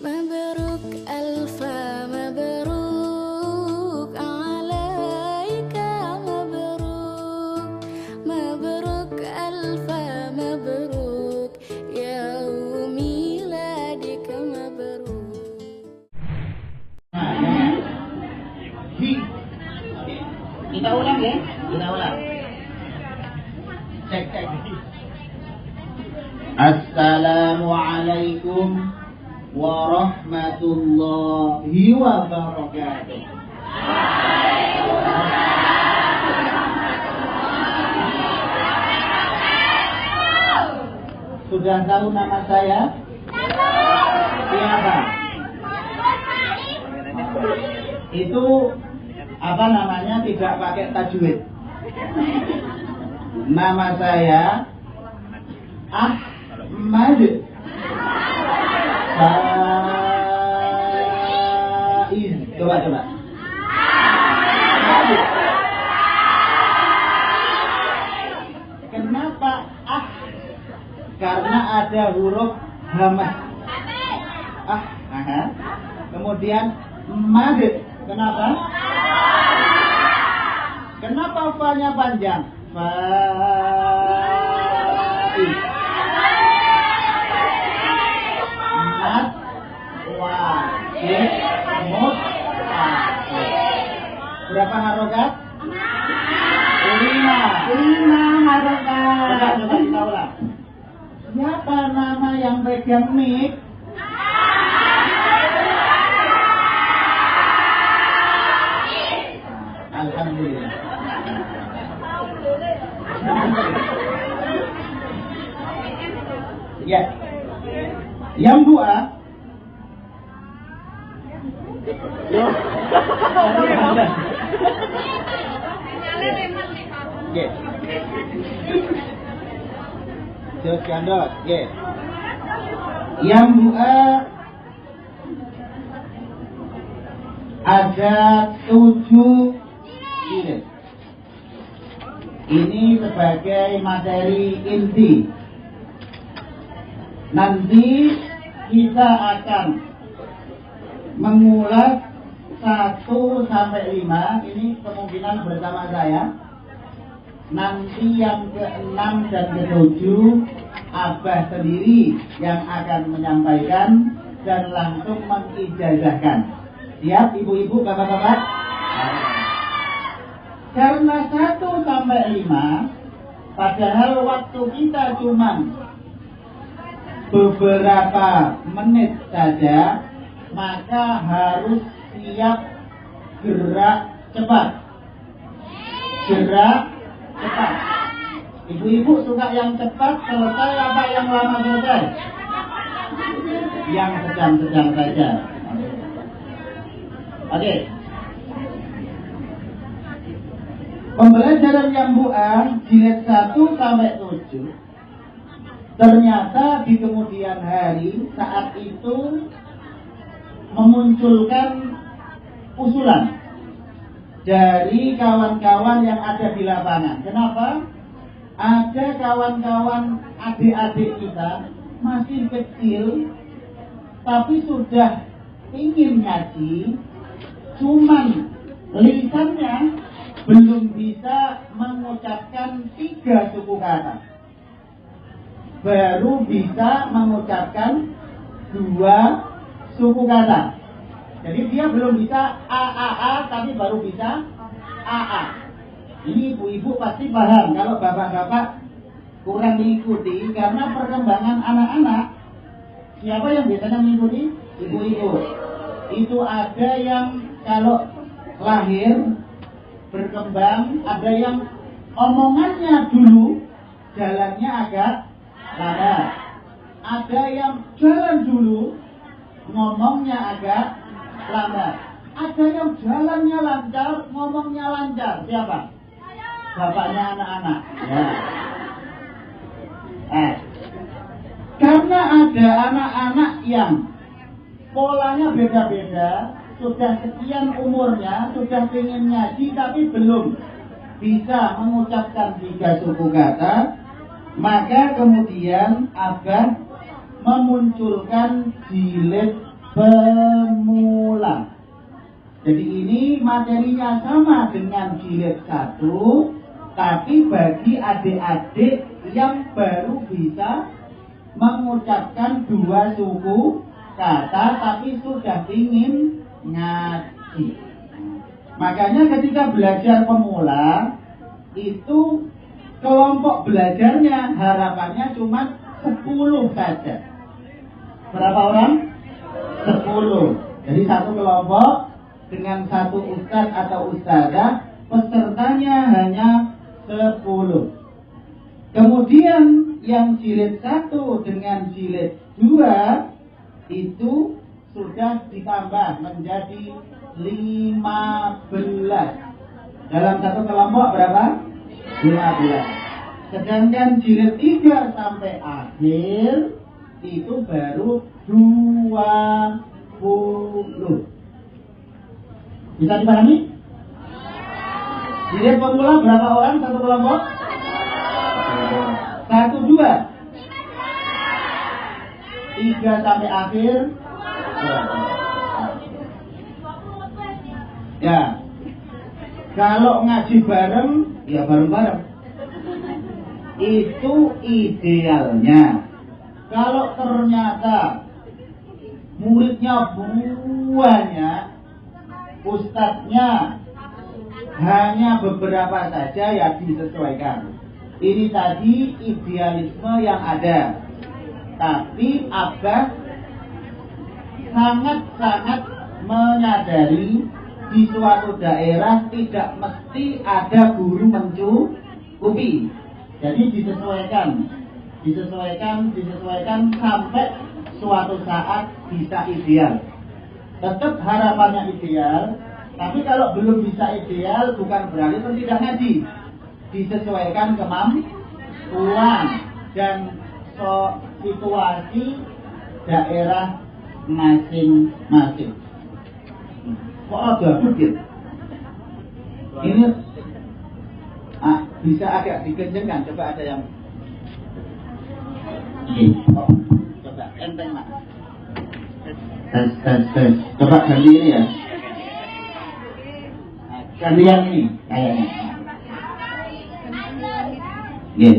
مبروك ألف مبروك عليك مبروك مبروك ألف مبروك يوم ميلادك مبروك. Kita ulang ya, kita ulang. Cek. Assalamualaikum warahmatullahi wabarakatuh. Sudah tahu nama saya? Siapa? Itu apa namanya, tidak pakai tajwid. Nama saya Ahmad Faiz. Coba. Kenapa ah? Karena ada huruf hamzah. Kemudian mad. Kenapa? Kenapa fa-nya panjang? Faiz. Mad wajib muttasil. Berapa harokat? 5 harokat. Coba kita ulang. Siapa nama yang pegang mic? Alhamdulillah. Ya. Yang dua. Oke. Jos kandot. Oke. Yang dua ada 7 jilid. Ini sebagai materi inti. Nanti kita akan mengulas 1 sampai 5. Ini kemungkinan bersama saya. Nanti yang ke-6 dan ke-7 Abah sendiri yang akan menyampaikan dan langsung mengijazahkan. Siap ibu-ibu, bapak-bapak? Karena 1 sampai 5, padahal waktu kita cuma beberapa menit saja, maka harus siap gerak cepat. Ibu-ibu suka yang cepat selesai apa yang lama selesai? Yang sedang-sedang saja. Oke. Pembelajaran yang buang jilid 1 sampai 7. Ternyata di kemudian hari saat itu memunculkan usulan dari kawan-kawan yang ada di lapangan. Kenapa? Ada kawan-kawan adik-adik kita masih kecil tapi sudah ingin ngaji, cuman lisannya belum bisa mengucapkan 3 suku kata. Baru bisa mengucapkan 2 suku kata. Jadi dia belum bisa a tapi baru bisa aa. Ini ibu-ibu pasti paham. Kalau bapak-bapak kurang mengikuti, karena perkembangan anak-anak, siapa yang biasanya mengikuti? Ibu-ibu. Itu ada yang kalau lahir berkembang, ada yang omongannya dulu, jalannya agak lambat. Ada yang jalan dulu, ngomongnya agak lambat. Ada yang jalannya lancar, ngomongnya lancar. Siapa? Bapaknya anak-anak. Ya. Karena ada anak-anak yang polanya beda-beda, sudah sekian umurnya, sudah ingin ngaji tapi belum bisa mengucapkan 3 suku kata, maka kemudian Abah memunculkan jilid pemula. Jadi ini materinya sama dengan jilid 1, tapi bagi adik-adik yang baru bisa mengucapkan 2 suku kata tapi sudah ingin ngaji. Makanya ketika belajar pemula itu kelompok belajarnya harapannya cuma 10 saja. Berapa orang? 10. Jadi satu kelompok dengan satu ustadz atau ustadzah, pesertanya hanya 10. Kemudian yang jilid 1 dengan jilid 2 itu sudah ditambah menjadi 15. Dalam satu kelompok berapa? 15. Sedangkan jilid 3 sampai akhir itu baru 20. Bisa dipahami? Jilid pemula berapa orang satu kelompok? 1, 2. 3 sampai akhir. Ya. Kalau ngaji bareng, ya bareng-bareng. Itu idealnya. Kalau ternyata muridnya banyak, ustadznya hanya beberapa saja, ya disesuaikan. Ini tadi idealisme yang ada. Tapi Abah sangat-sangat menyadari di suatu daerah tidak mesti ada guru mencukupi. Jadi disesuaikan sampai suatu saat bisa ideal. Tetap harapannya ideal, tapi kalau belum bisa ideal bukan berarti tidak ngaji. Disesuaikan kemampuan dan situasi daerah masing-masing. Kok ada bukit? Ini bisa agak dikencengkan. Coba ada yang coba enteng mas. Tes. Coba ganti ini ya. Ganti yang ini kayaknya.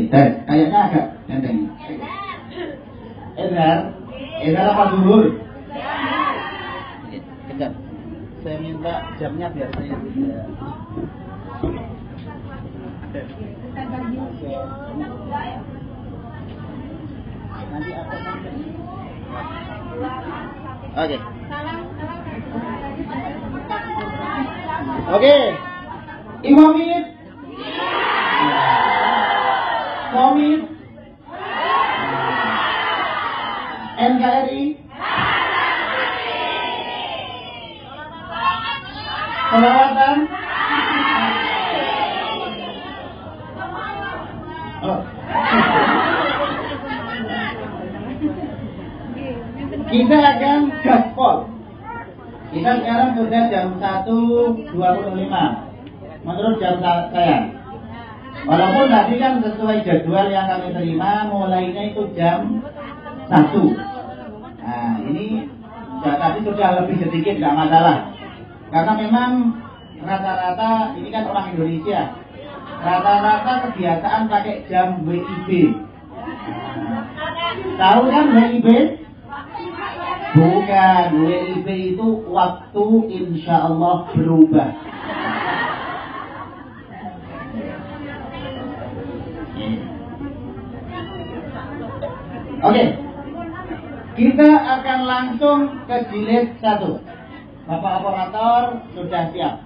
Tes. Kayaknya agak enteng. Edar apa dulu? Kejap. Saya minta jamnya biar saya bisa. Nanti aku sampai. Oke. Imamit. Komit. NKRI. Selawatan. Kita akan gaspol. Kita sekarang sudah jam 1.25 menurut jam saya. Walaupun tadi kan sesuai jadwal yang kami terima, mulainya itu jam 1. Nah ini tadi sudah lebih sedikit, nggak masalah. Karena memang rata-rata ini kan orang Indonesia, rata-rata kebiasaan pakai jam WIB. Tahu kan WIB? Bukan, WIB itu waktu insya Allah berubah. Oke, kita akan langsung ke jilid 1. Bapak operator sudah siap.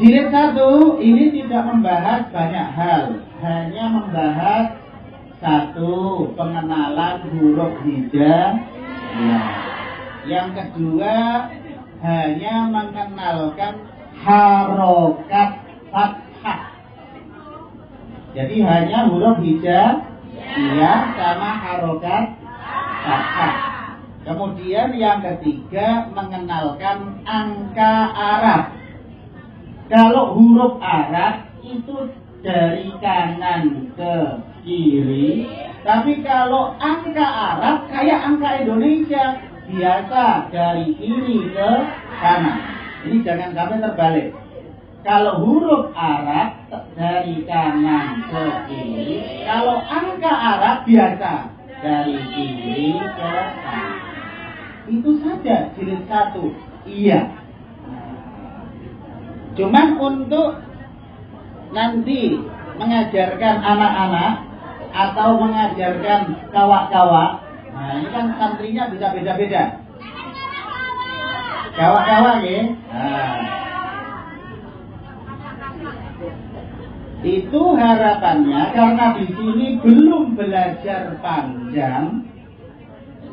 Jilid 1 ini tidak membahas banyak hal, hanya membahas 1, pengenalan huruf hijaiyah. Yang kedua, hanya mengenalkan harokat fathah. Jadi hanya huruf hijaiyah sama harokat fathah. Kemudian yang ketiga, mengenalkan angka Arab. Kalau huruf Arab itu dari kanan ke kiri, Tapi kalau angka Arab kayak angka Indonesia, biasa dari kiri ke kanan. Ini jangan sampai terbalik. Kalau huruf Arab dari kanan ke kiri, kalau angka Arab biasa dari kiri ke kanan. Itu saja jilid 1. Iya. Cuman untuk nanti mengajarkan anak-anak atau mengajarkan kawak-kawak, nah ini kan santrinya bisa beda-beda. Kawak-kawak ya. Nah, itu harapannya karena di sini belum belajar panjang,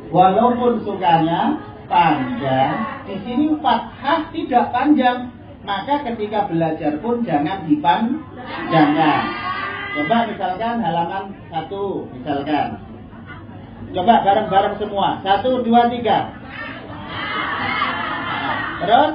walaupun sukanya panjang, di sini fathah tidak panjang. Maka ketika belajar pun jangan dipanjangkan. Coba misalkan halaman 1, misalkan. Coba bareng-bareng semua. 1, 2, 3. Terus?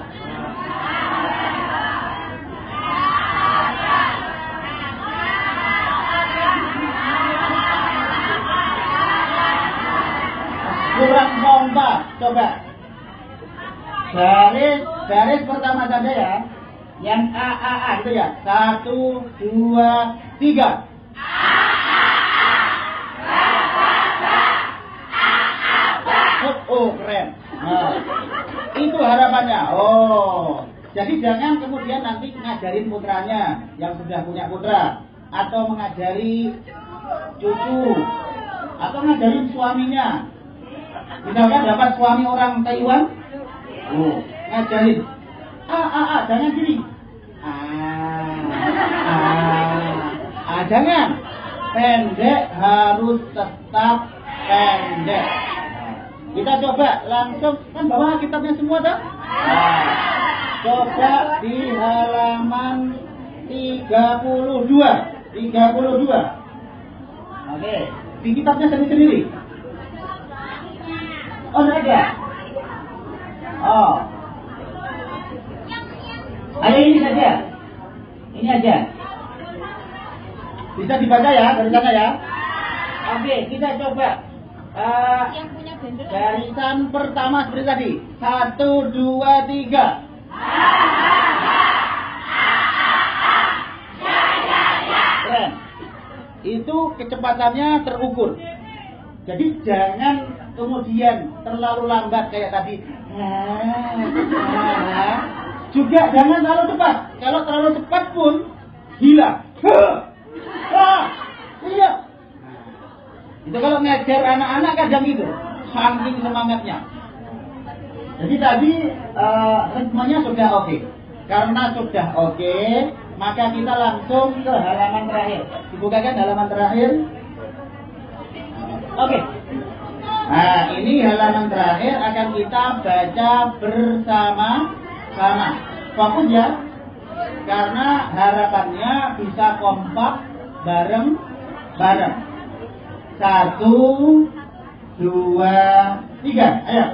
Kurang kompak. Coba. Baris pertama saja ya. Yang A itu ya. 1, 2, 3. Oh, keren. Nah, itu harapannya. Oh, jadi jangan kemudian nanti ngajarin putranya yang sudah punya putra, atau mengajari cucu, atau ngajarin suaminya. Misalkan dapat suami orang Taiwan, oh, ngajarin jangan gini. Jangan. Pendek harus tetap pendek. Kita coba langsung, kan bawa kitabnya semua dah. Coba di halaman 32. Oke, di kitabnya sendiri. Oh, enggak ada. Oh. Ayo ini saja. Ini aja. Bisa dibaca ya dari sana ya. Oke, kita coba. Yang punya barisan pertama seperti tadi. 1, 2, 3. Keren. Itu kecepatannya terukur. Jadi jangan kemudian terlalu lambat kayak tadi. Juga jangan terlalu cepat. Kalau terlalu cepat pun hilang. Iya. Itu kalau ngajar anak-anak kadang gitu, saking semangatnya. Jadi tadi ritmenya sudah oke. Karena sudah oke, maka kita langsung ke halaman terakhir. Dibukakan halaman terakhir. Oke. Nah, ini halaman terakhir akan kita baca bersama-sama. Fokus ya. Karena harapannya bisa kompak bareng-bareng. 1, 2, 3. Ayo.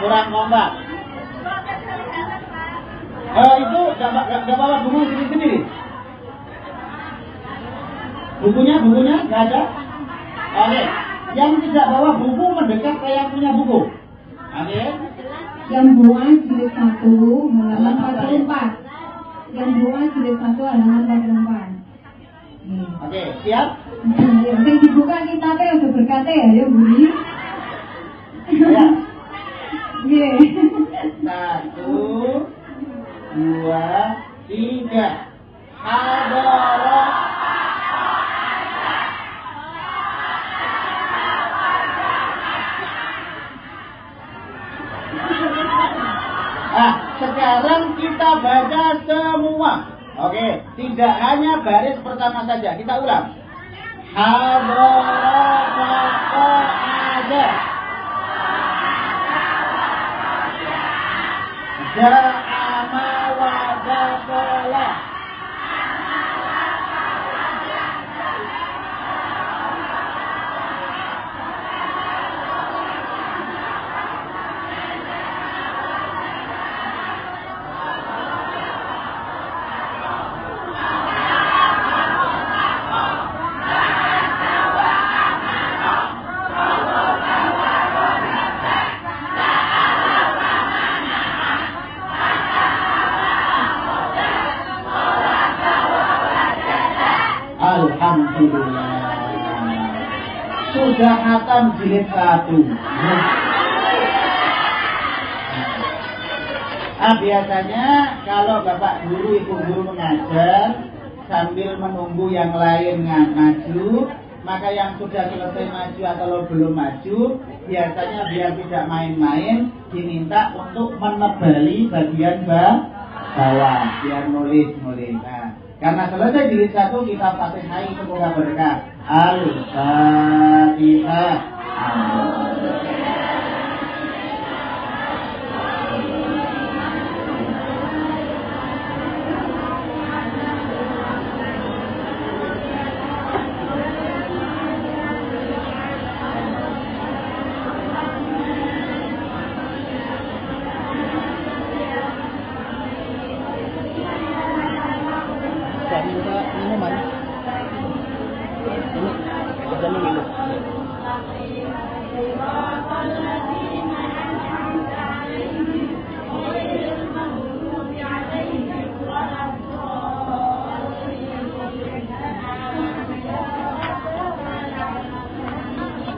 Kurang kompak. Itu gak bawa buku sendiri. Bukunya nggak ada. Oke. Yang tidak bawa buku mendekat ke yang punya buku. Oke. Yang buah jilid 1 halaman 44. Yang buah jilid 1 halaman 44. Oke, siap? Yang dibuka kitabnya udah berkata ya, Budi. Ya. Iya. 1, 2, 3. Hadarat. Sekarang kita baca semua. Oke, tidak hanya baris pertama saja. Kita ulang. Hadarat ada. Ja'ama wa dakhala. sudah khatam jilid 1. Biasanya kalau bapak guru, ibu guru mengajar sambil menunggu yang lain maju, maka yang sudah selesai maju atau belum maju, biasanya biar tidak main-main, diminta untuk menebali bagian bawah, biar nulis. Nah, karena selesai jilid 1, kita Fatihah, semoga berkah. Al-Fatihah.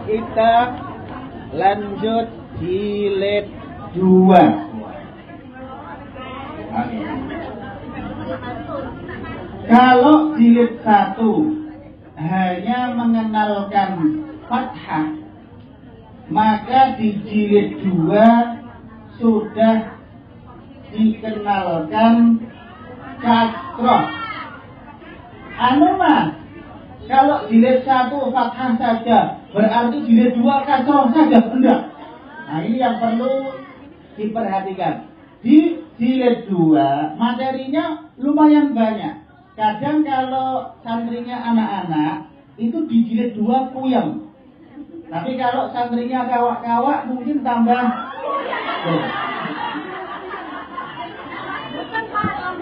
Kita lanjut jilid 2. Kalau jilid 1 hanya mengenalkan fathah, maka di jilid 2 sudah dikenalkan kasroh. Kalau jilid 1 fathah saja, berarti jilid 2 kasroh saja? Enggak. Nah, ini yang perlu diperhatikan. Di jilid 2 materinya lumayan banyak. Kadang kalau santrinya anak-anak, itu di jilid 2 puyeng. Tapi kalau santrinya kawak-kawak mungkin tambah.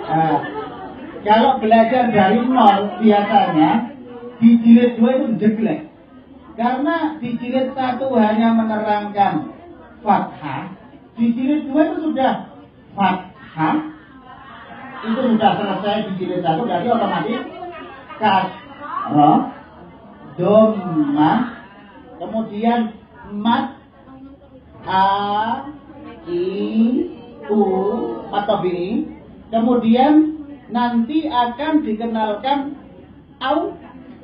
Nah, kalau belajar dari nol biasanya di jilid 2 itu jelek. Karena di jilid 1 hanya menerangkan fathah, di jilid 2 itu sudah fathah, itu sudah selesai di jilid 1, berarti otomatis kasroh, dhammah, kemudian mat, mat tabi'i, kemudian nanti akan dikenalkan au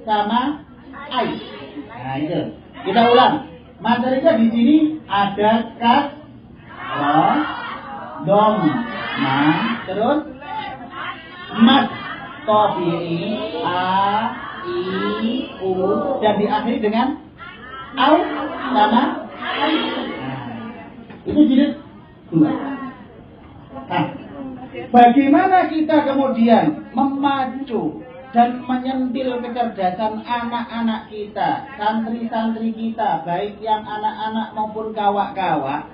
sama ai. Nah itu kita ulang. Materinya di sini ada kasroh, dhammah, terus mat tabi'i, dan diakhiri dengan au sama ai. Itu jilid 2. Nah, bagaimana kita kemudian memacu dan menyentil kecerdasan anak-anak kita, santri-santri kita, baik yang anak-anak maupun kawak-kawak,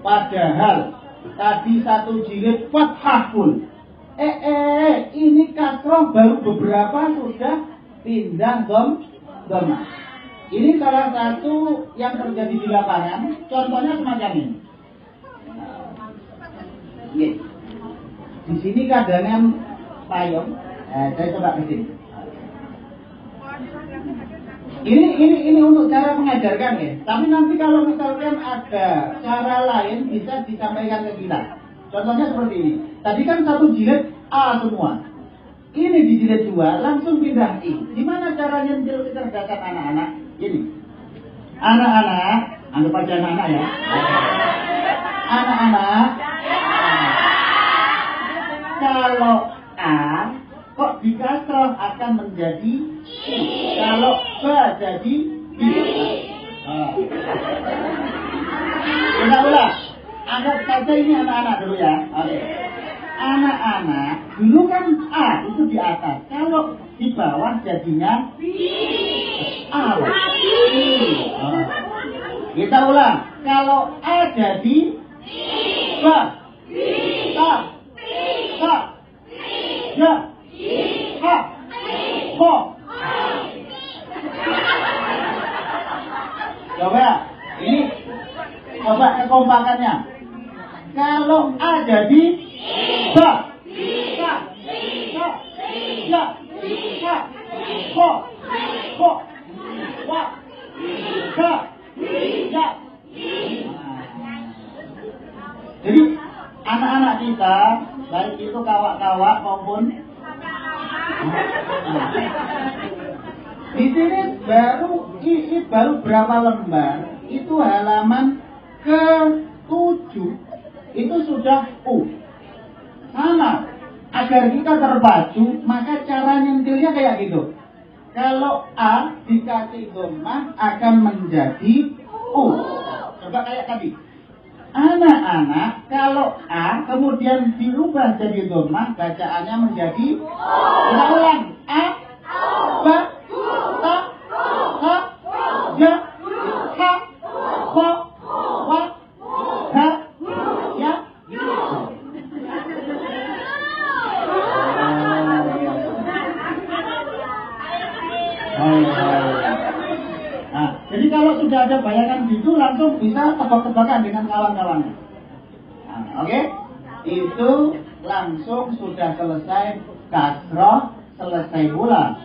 padahal tadi 1 jilid fathah pun. Ini kasroh baru beberapa sudah pindah dhammah. Ini salah satu yang terjadi di lapangan. Contohnya semacam ini. Di sini kadangan payung. Saya coba ke sini. Ini untuk cara mengajarkan ya. Tapi nanti kalau misalkan ada cara lain bisa disampaikan ke kita. Contohnya seperti ini. Tadi kan 1 jilid A semua. Ini di jilid 2 langsung pindah I. Gimana cara nyentil kecerdasan anak-anak? Ini. Anak-anak, anggap aja anak-anak ya. Anak-anak. Kalau A kok dikasroh akan menjadi I. Kalau B jadi I. Kita ulang. Anggap saja ini anak-anak dulu ya. Oke. Anak-anak, dulu kan A itu di atas. Kalau di bawah jadinya A. Kita ulang. Kalau A jadi B. Ta. Ta. Ja. Ha. Ho. Coba. Ini coba kekompakannya. Kalau A jadi ba, ka, ka, ya, ka, ho, ho, wa, Ya. Ya. Jadi anak-anak kita, baik itu kawak-kawak maupun di sini baru berapa lembar? Itu halaman ke-7. Itu sudah U. Sama. Agar kita terpacu, maka cara nyentilnya kayak gitu. Kalau A dikasih dhammah akan menjadi U. Coba kayak tadi. Anak-anak, kalau A kemudian dirubah jadi dhammah, bacaannya menjadi kita ulang. A, Ba, Ta, Ha, Ja, Ha, Ho, Wa, Ha, Ya. Nah, jadi kalau sudah ada bayangan gitu langsung bisa tebak-tebakan dengan kawan-kawannya. Nah, oke? Itu langsung sudah selesai kasroh, selesai pula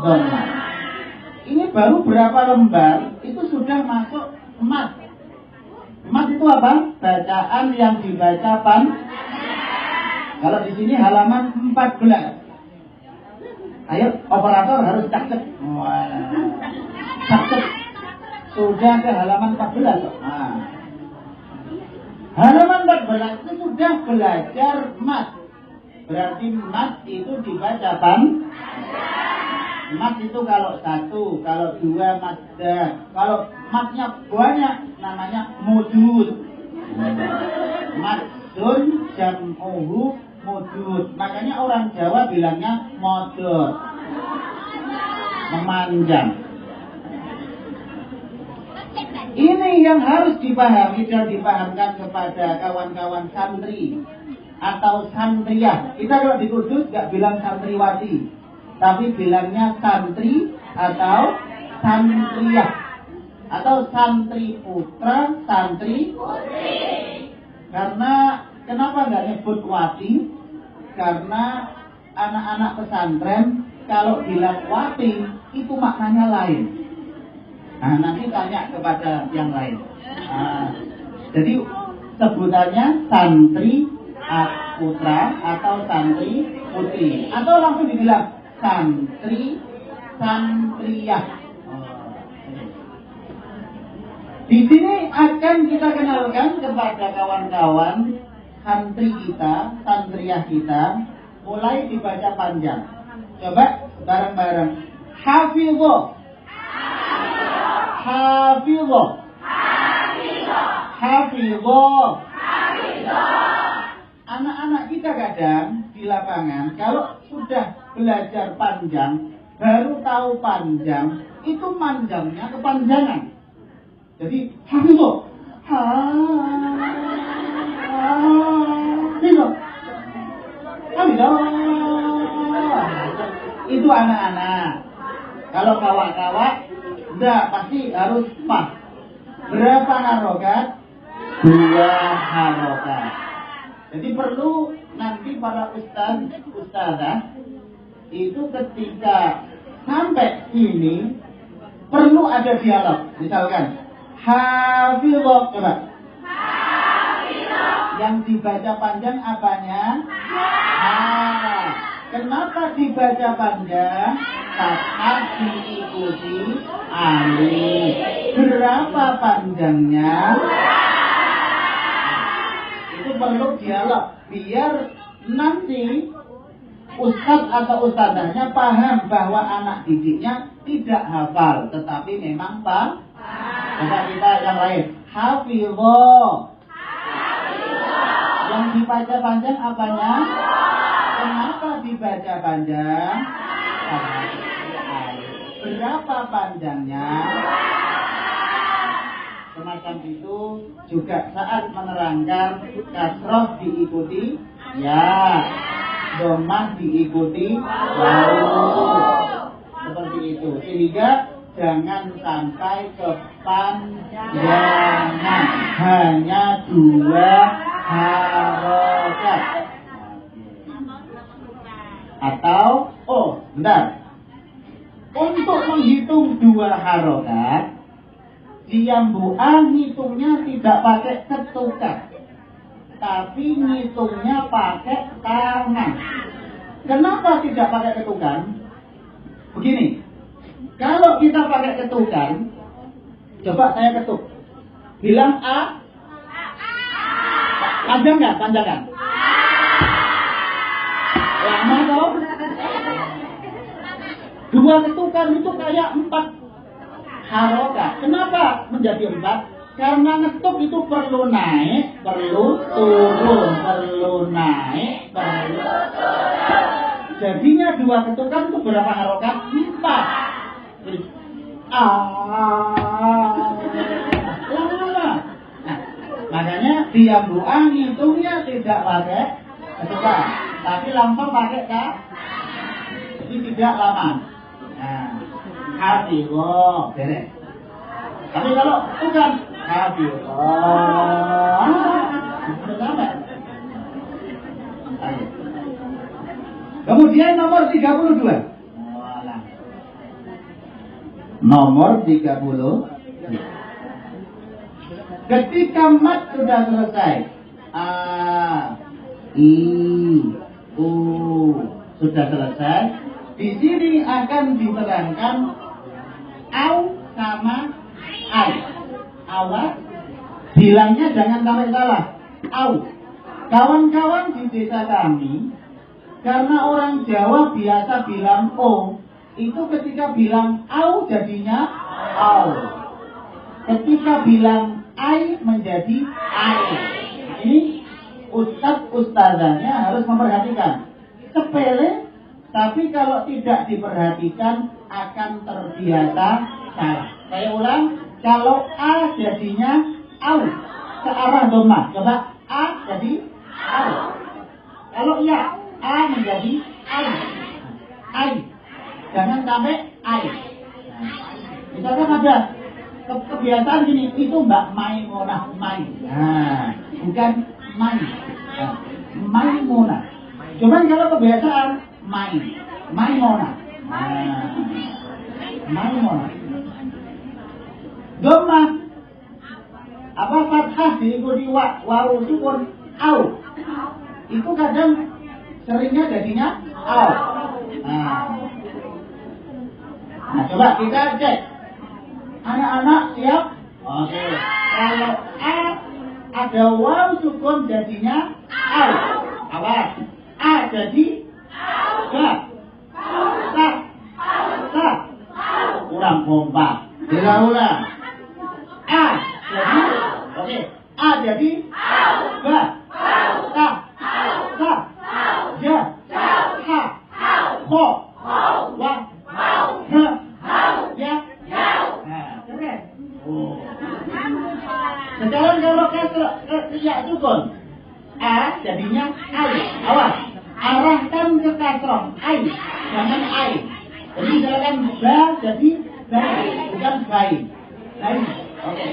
dhammah. Ini baru berapa lembar itu sudah masuk mat. Mat itu apa? Bacaan yang dibaca Kalau di sini halaman 14. Ayo, operator harus cak-cek. Cak-cek. Sudah ke halaman 14. Nah. Halaman 14 itu sudah belajar mat. Berarti mat itu dibaca mat itu kalau 1, kalau 2 madda. Kalau matnya banyak namanya mudud. Madun jam'uhu mudud. Makanya orang Jawa bilangnya modot. Memanjang. Ini yang harus dipahami dan dipahamkan kepada kawan-kawan santri atau santriyah. Kita kalau di Kudus nggak bilang santriwati, tapi bilangnya santri atau santriyah atau santri putra, santri putri. Karena kenapa nggak nyebut wati? Karena anak-anak pesantren kalau bilang wati itu maknanya lain. Nah, nanti tanya kepada yang lain. Nah, jadi sebutannya santri putra atau santri putri, atau langsung dibilang santriyah. Di sini akan kita kenalkan kepada kawan-kawan santri kita, santriyah kita, mulai dibaca panjang. Coba bareng-bareng. Hafidho. Hafidho. Hafidho. Anak-anak kita kadang di lapangan kalau sudah belajar panjang, baru tahu panjang, itu panjangnya kepanjangan. Jadi hafidho. Hafidho. Hafidho. Itu anak-anak. Kalau kawak-kawak enggak, pasti harus pas. Berapa harokat? 2 harokat. Jadi perlu nanti para ustazah itu ketika sampai sini perlu ada dialog. Misalkan hafidho, coba. Yang dibaca panjang apanya? Kenapa dibaca panjang? Saat diikuti alif. Berapa panjangnya? Itu perlu dialog biar nanti ustadz atau ustadzahnya paham bahwa anak didiknya tidak hafal, tetapi memang paham. Coba kita yang lain. Hafidho. Yang dibaca panjang apanya? Kenapa dibaca panjang? Berapa panjangnya? Semacam itu juga saat menerangkan kasroh diikuti ya, dhammah diikuti seperti itu, sehingga jangan sampai kepanjangan, hanya 2 harokat. Atau, bentar, untuk menghitung 2 harokat Diambuan ngitungnya tidak pakai ketukan, tapi ngitungnya pakai tangan. Kenapa tidak pakai ketukan? Begini, kalau kita pakai ketukan, coba saya ketuk, bilang A, panjang nggak? Panjang kan? Lama toh? Dua ketukan itu kayak 4 harokat. Kenapa menjadi 4? Karena ngetuk itu perlu naik, perlu turun, perlu naik, perlu turun. Jadinya 2 ketukan itu berapa harokat? 4. Jadi lama. Nah, makanya diambuan hitungnya tidak pakai ketukan, tapi langsung pakai jadi tidak lama. Nah, hafizah beres. Tapi kalau bukan hafizah, sama. Kemudian nomor 32. Nomor 30. Ketika mat sudah selesai, A, I, U sudah selesai, di sini akan diterangkan au sama ai. Awas, bilangnya jangan sampai salah. Au. Kawan-kawan di desa kami, karena orang Jawa biasa bilang o, itu ketika bilang au jadinya au. Ketika bilang ai menjadi ai. Ini ustazahnya harus memperhatikan. Sepele, tapi kalau tidak diperhatikan akan terbiasa salah. Saya ulang, kalau a jadinya au ke arah doma. Coba a jadi au. Kalau ya a menjadi ai. Ai. Jangan sampai ai. Misalkan ada kebiasaan gini, itu Mbak Maimunah Mai. Nah, bukan Mai. Nah, Maimunah. Cuman kalau kebiasaan Maimunah. Nah, Maimunah. Doma. Apa fathah diikuti wawu sukun au. Itu kadang seringnya jadinya au. Nah, coba kita cek. Anak-anak siap? Oke. Kalau a ada wawu sukun jadinya au. Awas. A jadi ga. Sa. Kurang kompak. Ulang. A jadi oke. A jadi ga. Sa. Ja. Ha. Ko. Wa. He. Ya. Sekarang kalau ya sukun a jadinya ai. Awas, arahkan ke kasroh ai, jangan ai. Jadi misalkan ba jadi bai, bukan bai. Oke.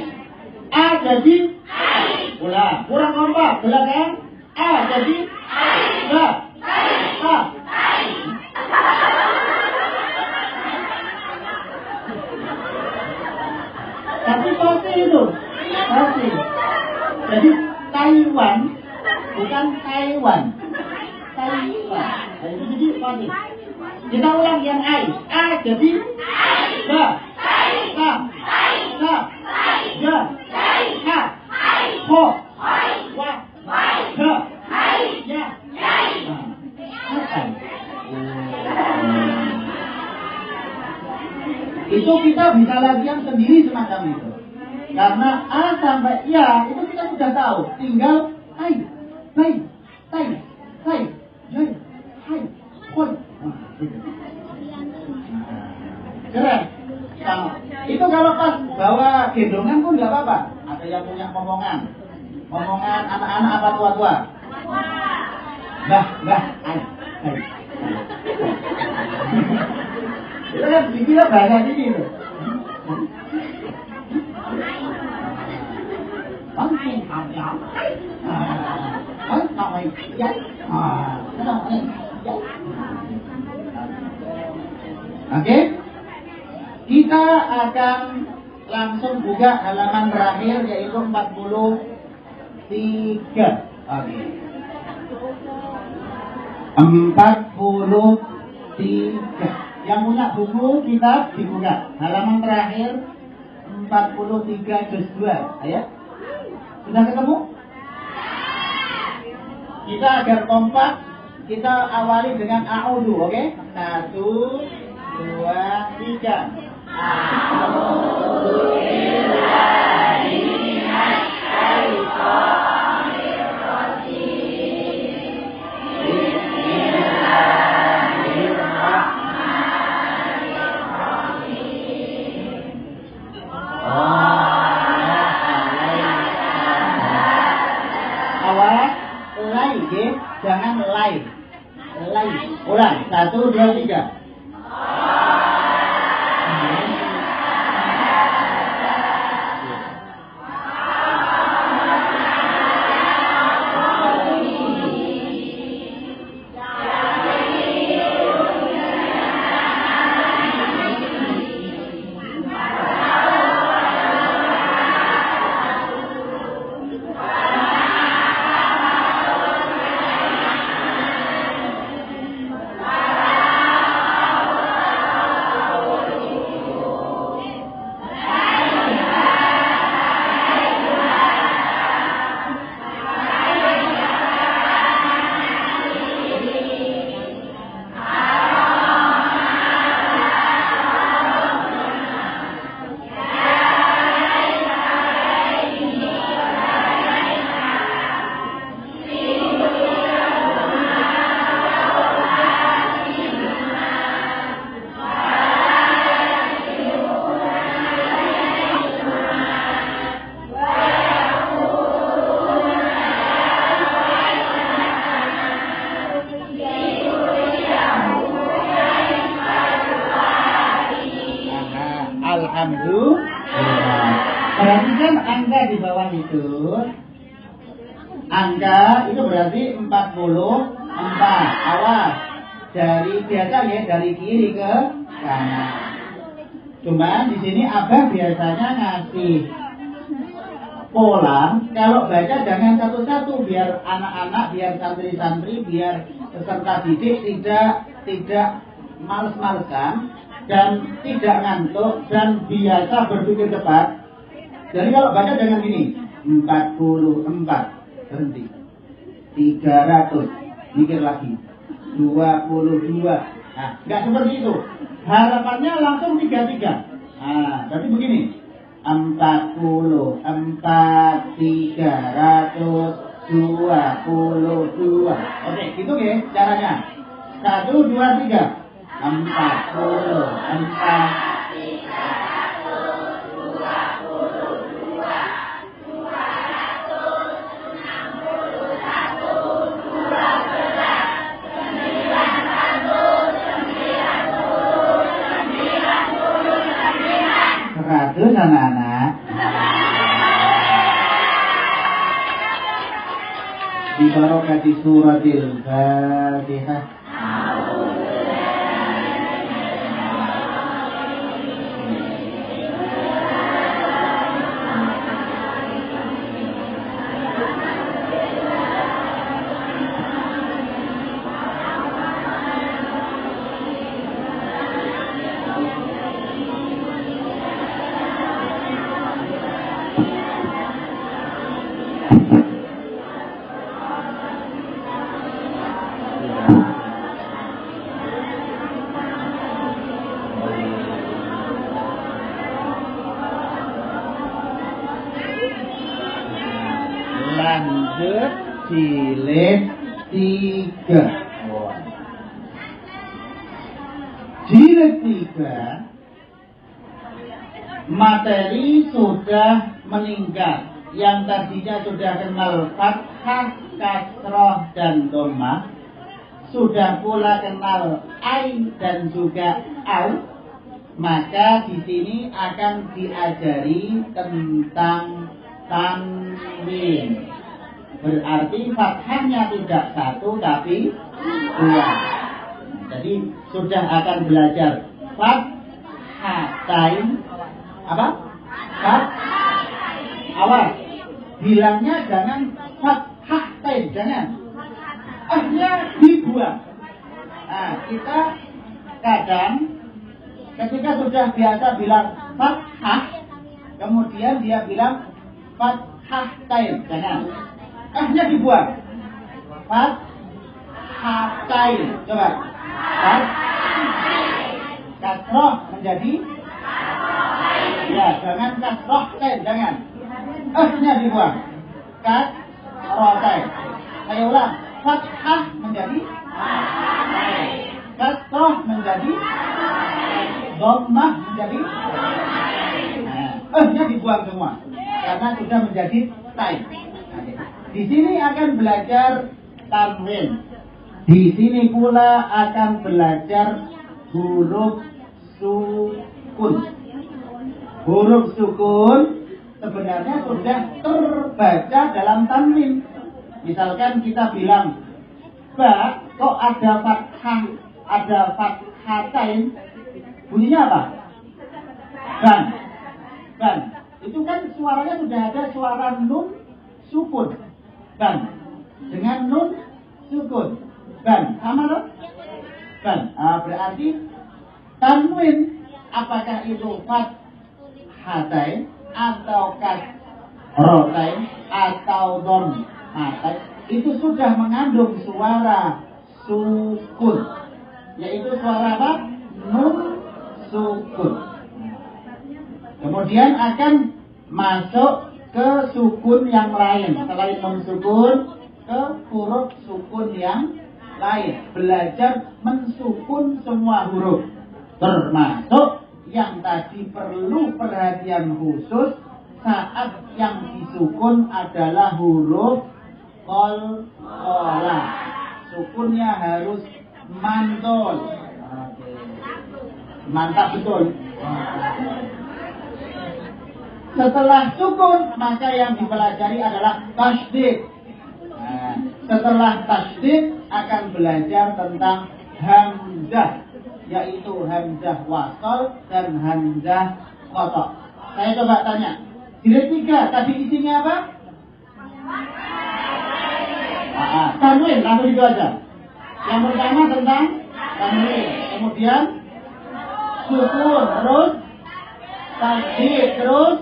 A jadi ai. Ulang, kurang kompak. Belakang a jadi ba. A. Tapi pasti itu, pasti. Jadi Taiwan bukan Taiwan. Jadi pasti. Kita ulang yang ai. A jadi ba, sa, ja, ha, ho, wa, he, ya. Itu kita bisa latihan sendiri semacam itu. Karena a sampai ya itu kita sudah tahu. Tinggal ai, tai, jai, hai, hoi. Keren. Nah, itu kalau pas bawa gendongan pun nggak apa-apa. Ada yang punya omongan anak-anak apa tua-tua. Bah, ai. Itu kan dikira bahasa ini itu. Penting aja. Oke, kita akan langsung buka halaman terakhir yaitu 43. Oke. 43. Yang punya buku kitab dibuka halaman terakhir 43 juz 2. Ayo. Sudah ketemu? Kita agar kompak, kita awali dengan a'udzu, oke? 1 2 3. A'udzu billahi minasy syaithanir rajim. Awas, lay, jangan lay. Lay. Ulang, 1 2 3. Alhamdulillah. Perhatikan angka di bawah itu. Angka itu berarti 44. Awas. Dari biasa ya, dari kiri ke kanan. Cuma di sini Abah biasanya ngasih pola. Kalau baca jangan satu-satu, biar anak-anak, biar santri-santri, biar peserta didik tidak males-malesan dan tidak ngantuk dan biasa berpikir cepat. Jadi kalau baca jangan gini, 44 berhenti, 300 mikir lagi, 22. Nah, nggak seperti itu. Harapannya langsung 33. Nah, berarti begini, 40, 322. Oke, gitu ya caranya. 1 2 3. 40, 100 anak-anak. Di barokati suratil Fatihah. Lanjut jilid 3. Jilid 3 materi sudah meningkat. Yang tadinya sudah kenal fathah, kasroh dan dhammah, sudah pula kenal ain dan juga au. Maka di sini akan diajari tentang tanwin. Berarti fathahnya tidak 1 tapi 2. Jadi sudah akan belajar fathatain apa? Awas, bilangnya jangan fathatain, jangan. Ahnya dibuang. Nah, kita kadang ketika sudah biasa bilang fathah, kemudian dia bilang fathatain, jangan. Ahnya dibuang. Fathatain, coba. Kasroh menjadi ya, jangan kasroh tain, jangan. Ahnya dibuang. Kasroh tain. Saya ulang. Fathah menjadi kasroh menjadi dhammah menjadi. Ahnya dibuang semua karena sudah menjadi tain. Di sini akan belajar tanwin. Di sini pula akan belajar huruf sukun. Huruf sukun sebenarnya sudah terbaca dalam tanwin. Misalkan kita bilang ba, kok ada fathah, ada fathatain, bunyinya apa? Ban. Ban. Itu kan suaranya sudah ada suara nun sukun. Ban. Dengan nun sukun. Ban. Sama loh? Ban. Berarti tanwin apakah itu fathatain atau kasrotain atau dhammatain, itu sudah mengandung suara sukun, yaitu suara apa? Nun sukun. Kemudian akan masuk ke sukun yang lain selain nun sukun, ke huruf sukun yang lain. Belajar mensukun semua huruf, termasuk yang tadi perlu perhatian khusus saat yang disukun adalah huruf qalqalah. Sukunnya harus mantul. Mantap betul. Setelah sukun, maka yang dipelajari adalah tasydid. Setelah tasydid akan belajar tentang hamzah, yaitu hamzah wasal dan hamzah qata'. Saya coba tanya, jilid 3 tadi isinya apa? Tanwin, langsung itu aja. Yang pertama tentang tanwin, kemudian sukun, terus tasydid, terus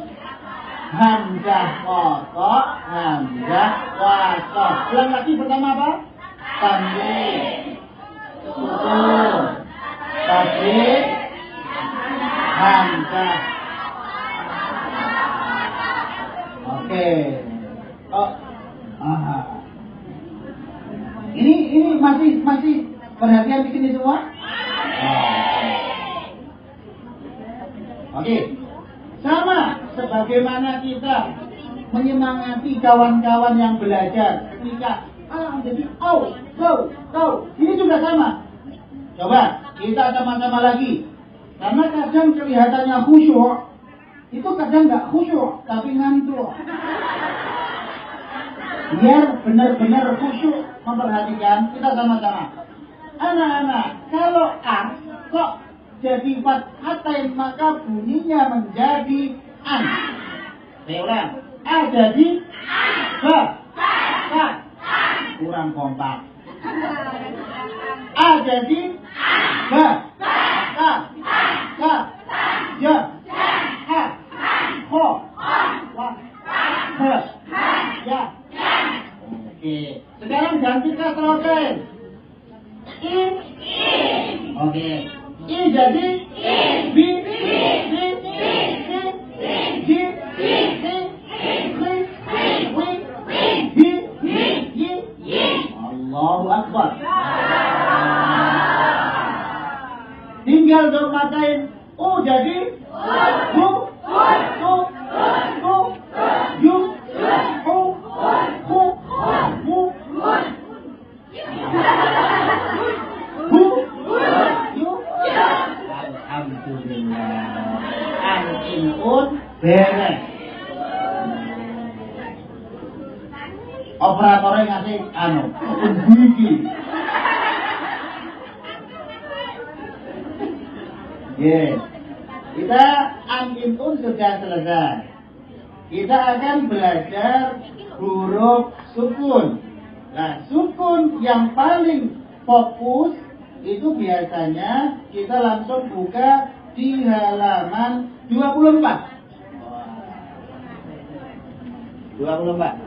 hamzah qata', hamzah wasal. Ulang lagi, pertama apa? Tanwin, sukun, tasydid, hamzah. Oke. Ini masih perhatian di sini semua? Oke. Sama sebagaimana kita menyemangati kawan-kawan yang belajar ketika jadi go. Ini juga sama. Coba kita sama-sama lagi. Karena kadang kelihatannya khusyuk, itu kadang nggak khusyuk tapi ngantuk. Biar benar-benar khusyuk memperhatikan, kita sama-sama. Anak-anak, kalau a kok jadi fathatain maka bunyinya menjadi an. Saya ulang, a jadi ba. Kurang kompak. A jadi ba. Ya. Ha. Ho. Wa. Ha. Ya. Oke. Sekarang ganti kasrotain. I. Oke. I jadi bi. Allahu Akbar. Tinggal dhammatain. U jadi bu. Yu. Hu. Mu. Bu. Yu. Alhamdulillah. An-in-un beres. Operatornya ngasih gigi. Yes. Kita an-in-un sudah selesai. kita akan belajar huruf sukun. Nah, sukun yang paling fokus itu biasanya kita langsung buka di halaman 24. 24.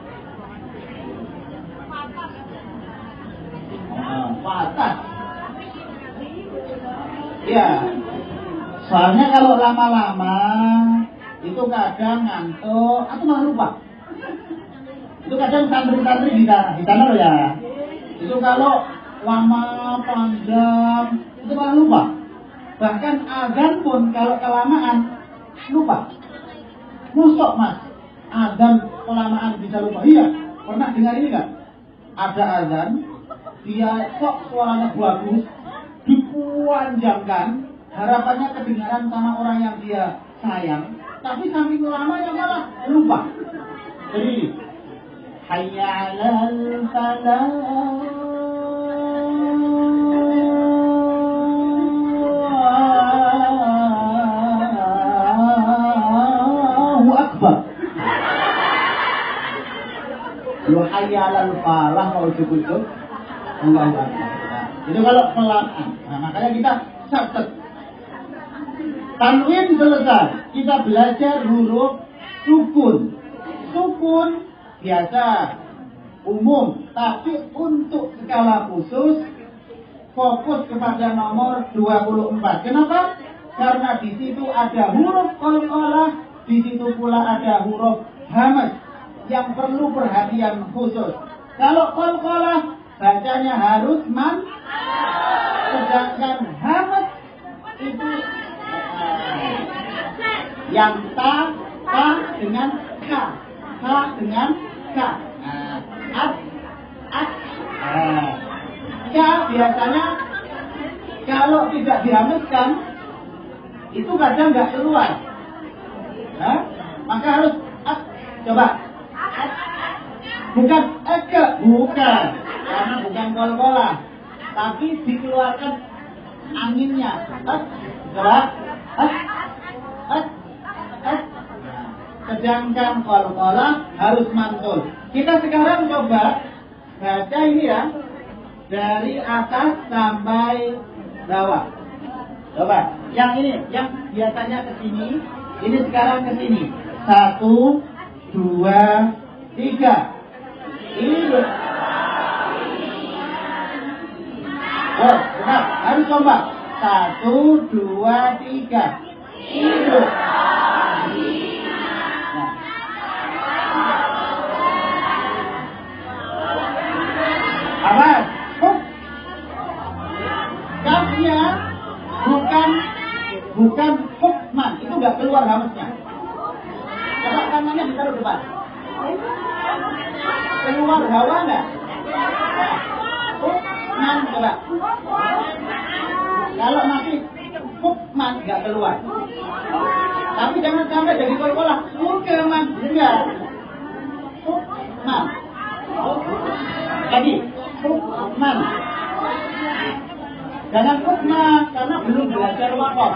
Patah. Ya. Soalnya kalau lama-lama itu kadang ngantuk atau malah lupa. Itu kadang santri-santri di sana loh ya. Itu kalau lama panjang itu malah lupa. Bahkan azan pun kalau kelamaan lupa. Mosok Mas, azan kelamaan bisa lupa? Iya. Pernah dengar ini nggak? Ada azan, dia kok suaranya bagus, dipanjangkan, harapannya kedengaran sama orang yang dia sayang, tapi saking lamanya malah lupa. Jadi hayya 'alal falah, Allahu akbar. Lu hayya 'alal falah kalau ujuk-ujuk Allahu akbar. Itu kalau pelan. Nah, makanya kita catat. Tanwin selesai, kita belajar huruf sukun. Sukun biasa, umum, tapi untuk skala khusus fokus kepada nomor 24. Kenapa? Karena di situ ada huruf qalqalah, di situ pula ada huruf hamzah yang perlu perhatian khusus. Kalau qalqalah bacanya harus man, sedangkan hamzah itu yang ta dengan k, dengan k. Nah, k biasanya kalau tidak dihamzahkan itu kadang nggak keluar. Maka harus coba. Bukan bukan, karena bukan kol-kolah, tapi dikeluarkan anginnya. Coba. Sedangkan kol-kolah harus mantul. Kita sekarang coba baca ini ya, dari atas sampai bawah. Coba, yang ini, yang biasanya ke sini, ini sekarang ke sini. 1, 2, 3. Ini. Oh, benar. Harus coba. 1, 2, 3. Hidup. Awas. Kafnya bukan hukman, itu nggak keluar hamzahnya. Coba tangannya ditaruh depan. Keluar hawa nggak? Hukman coba. Kalau masih hukman nggak keluar. Tapi jangan sampai jadi kol-kolah. Hukman enggak. Hukman. Jadi hukman. Jangan hukman karena belum belajar waqaf.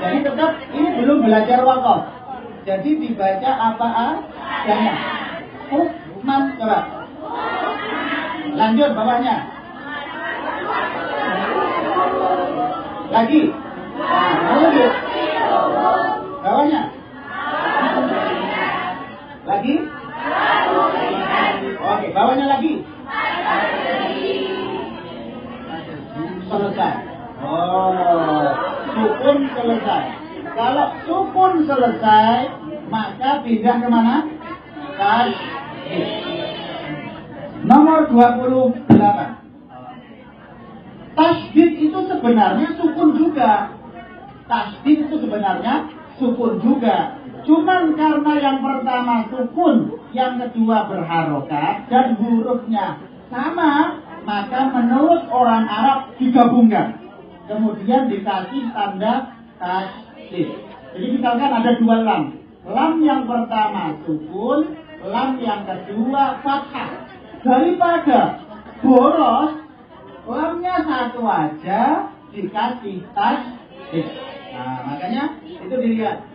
Jadi tetap ini belum belajar waqaf. Jadi dibaca apa adanya. Hukman coba. Lanjut bawahnya. Lagi. Lanjut. Bawahnya. Lagi. Oke, bawahnya lagi. Selesai. Oh, sukun selesai. Kalau sukun selesai, maka pindah kemana? Tasydid. Nomor 28. Tasydid itu sebenarnya sukun juga. Tasydid itu sebenarnya sukun juga. Cuman karena yang pertama sukun, yang kedua berharokat, dan hurufnya sama, maka menurut orang Arab digabungkan. Kemudian dikasih tanda tasydid. Jadi misalkan ada dua lam. Lam yang pertama sukun, lam yang kedua fathah. Daripada boros, lamnya satu aja dikasih tasydid. Nah, makanya itu dilihat.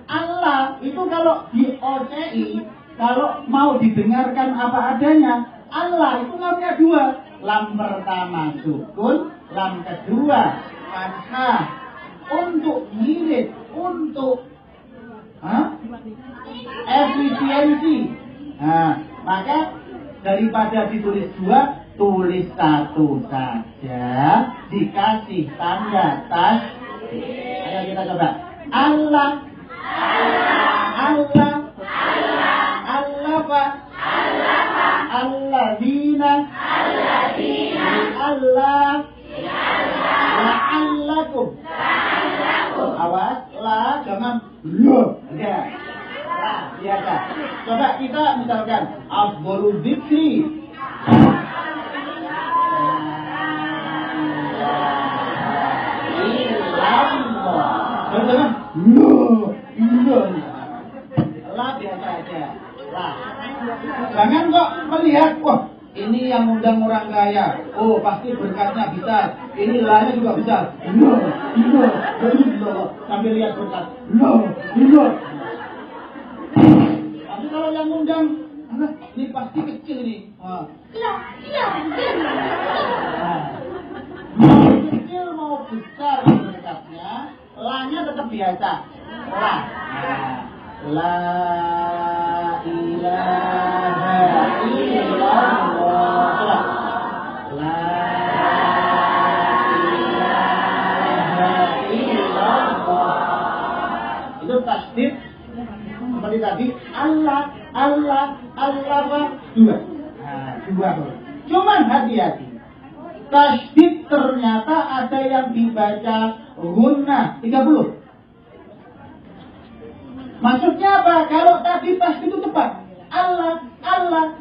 Allah itu kalau di OCI, kalau mau didengarkan apa adanya, Allah itu lamnya dua. Lam pertama sukun, lam kedua fathah. Untuk mirip, untuk efisiensi. Nah, maka daripada ditulis dua, tulis satu saja, dikasih tanda tasdid. Ayo kita coba. Allah, Allah, Allah Pak, Alladzina, Allah, la'allakum. Awas, la jangan lo. Enggak. Lah, biasa. Coba kita misalkan afdhalu dzikri. Jangan lo. Lah biasa aja. Lah. Jangan kok melihat, wah, ini yang undang orang kaya. Oh, pasti berkatnya besar. Ini lahnya juga besar. Lo. Sambil lihat berkat. Lo. Tapi kalau yang undang, ini pasti kecil nih. Mau kecil mau besar berkatnya, lahnya tetap biasa. Lah. La ilaha illallah. La ilaha illallah. Itu tasdid seperti tadi. Allah Pak. Dua. Nah, dua. Cuman hati-hati. Tasdid ternyata ada yang dibaca gunnah 30. Maksudnya apa? Kalau tadi tasdid itu tepat. Allah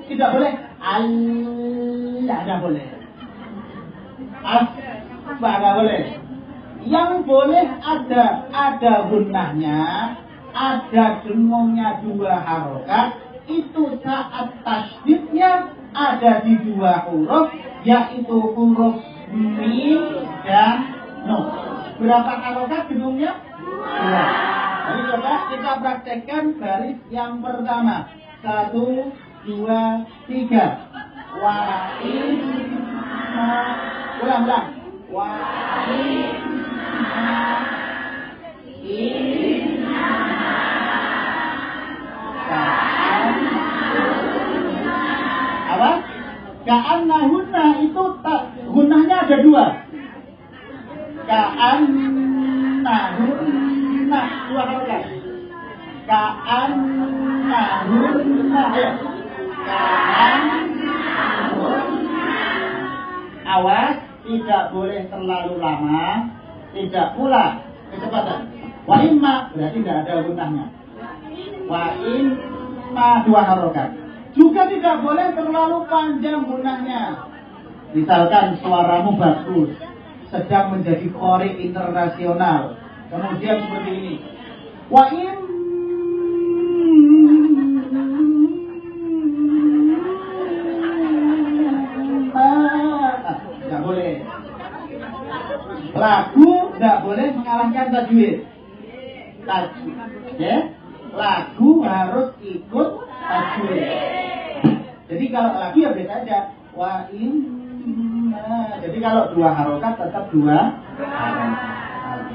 tidak boleh. Allah tidak boleh. Tidak boleh. Yang boleh ada gunnahnya, ada dengungnya 2 harokat. Itu saat tasdidnya ada di 2 huruf, yaitu huruf mim dan nun. Berapa harokat dengungnya? 2. Jadi coba kita praktekkan baris yang pertama. 1, 2, 3. Wa inna. Ulang. Wa inna. Apa? Ka'annahunna itu gunnahnya ada 2. Ka'annahunna 2 harokat. Ka'annahunna. Awas, tidak boleh terlalu lama, tidak pula kecepatan. Wa imma berarti tidak ada gunnahnya. Wa imma 2 harokat. Juga tidak boleh terlalu panjang gunnahnya. Misalkan suaramu bagus, sedang menjadi qori internasional. Kemudian seperti ini. Wa tidak boleh. Lagu tidak boleh mengalahkan tajwid. Ya? Lagu harus ikut tajwid. Jadi kalau lagu ya beda aja. Wa jadi kalau 2 harokat tetap 2 harokat.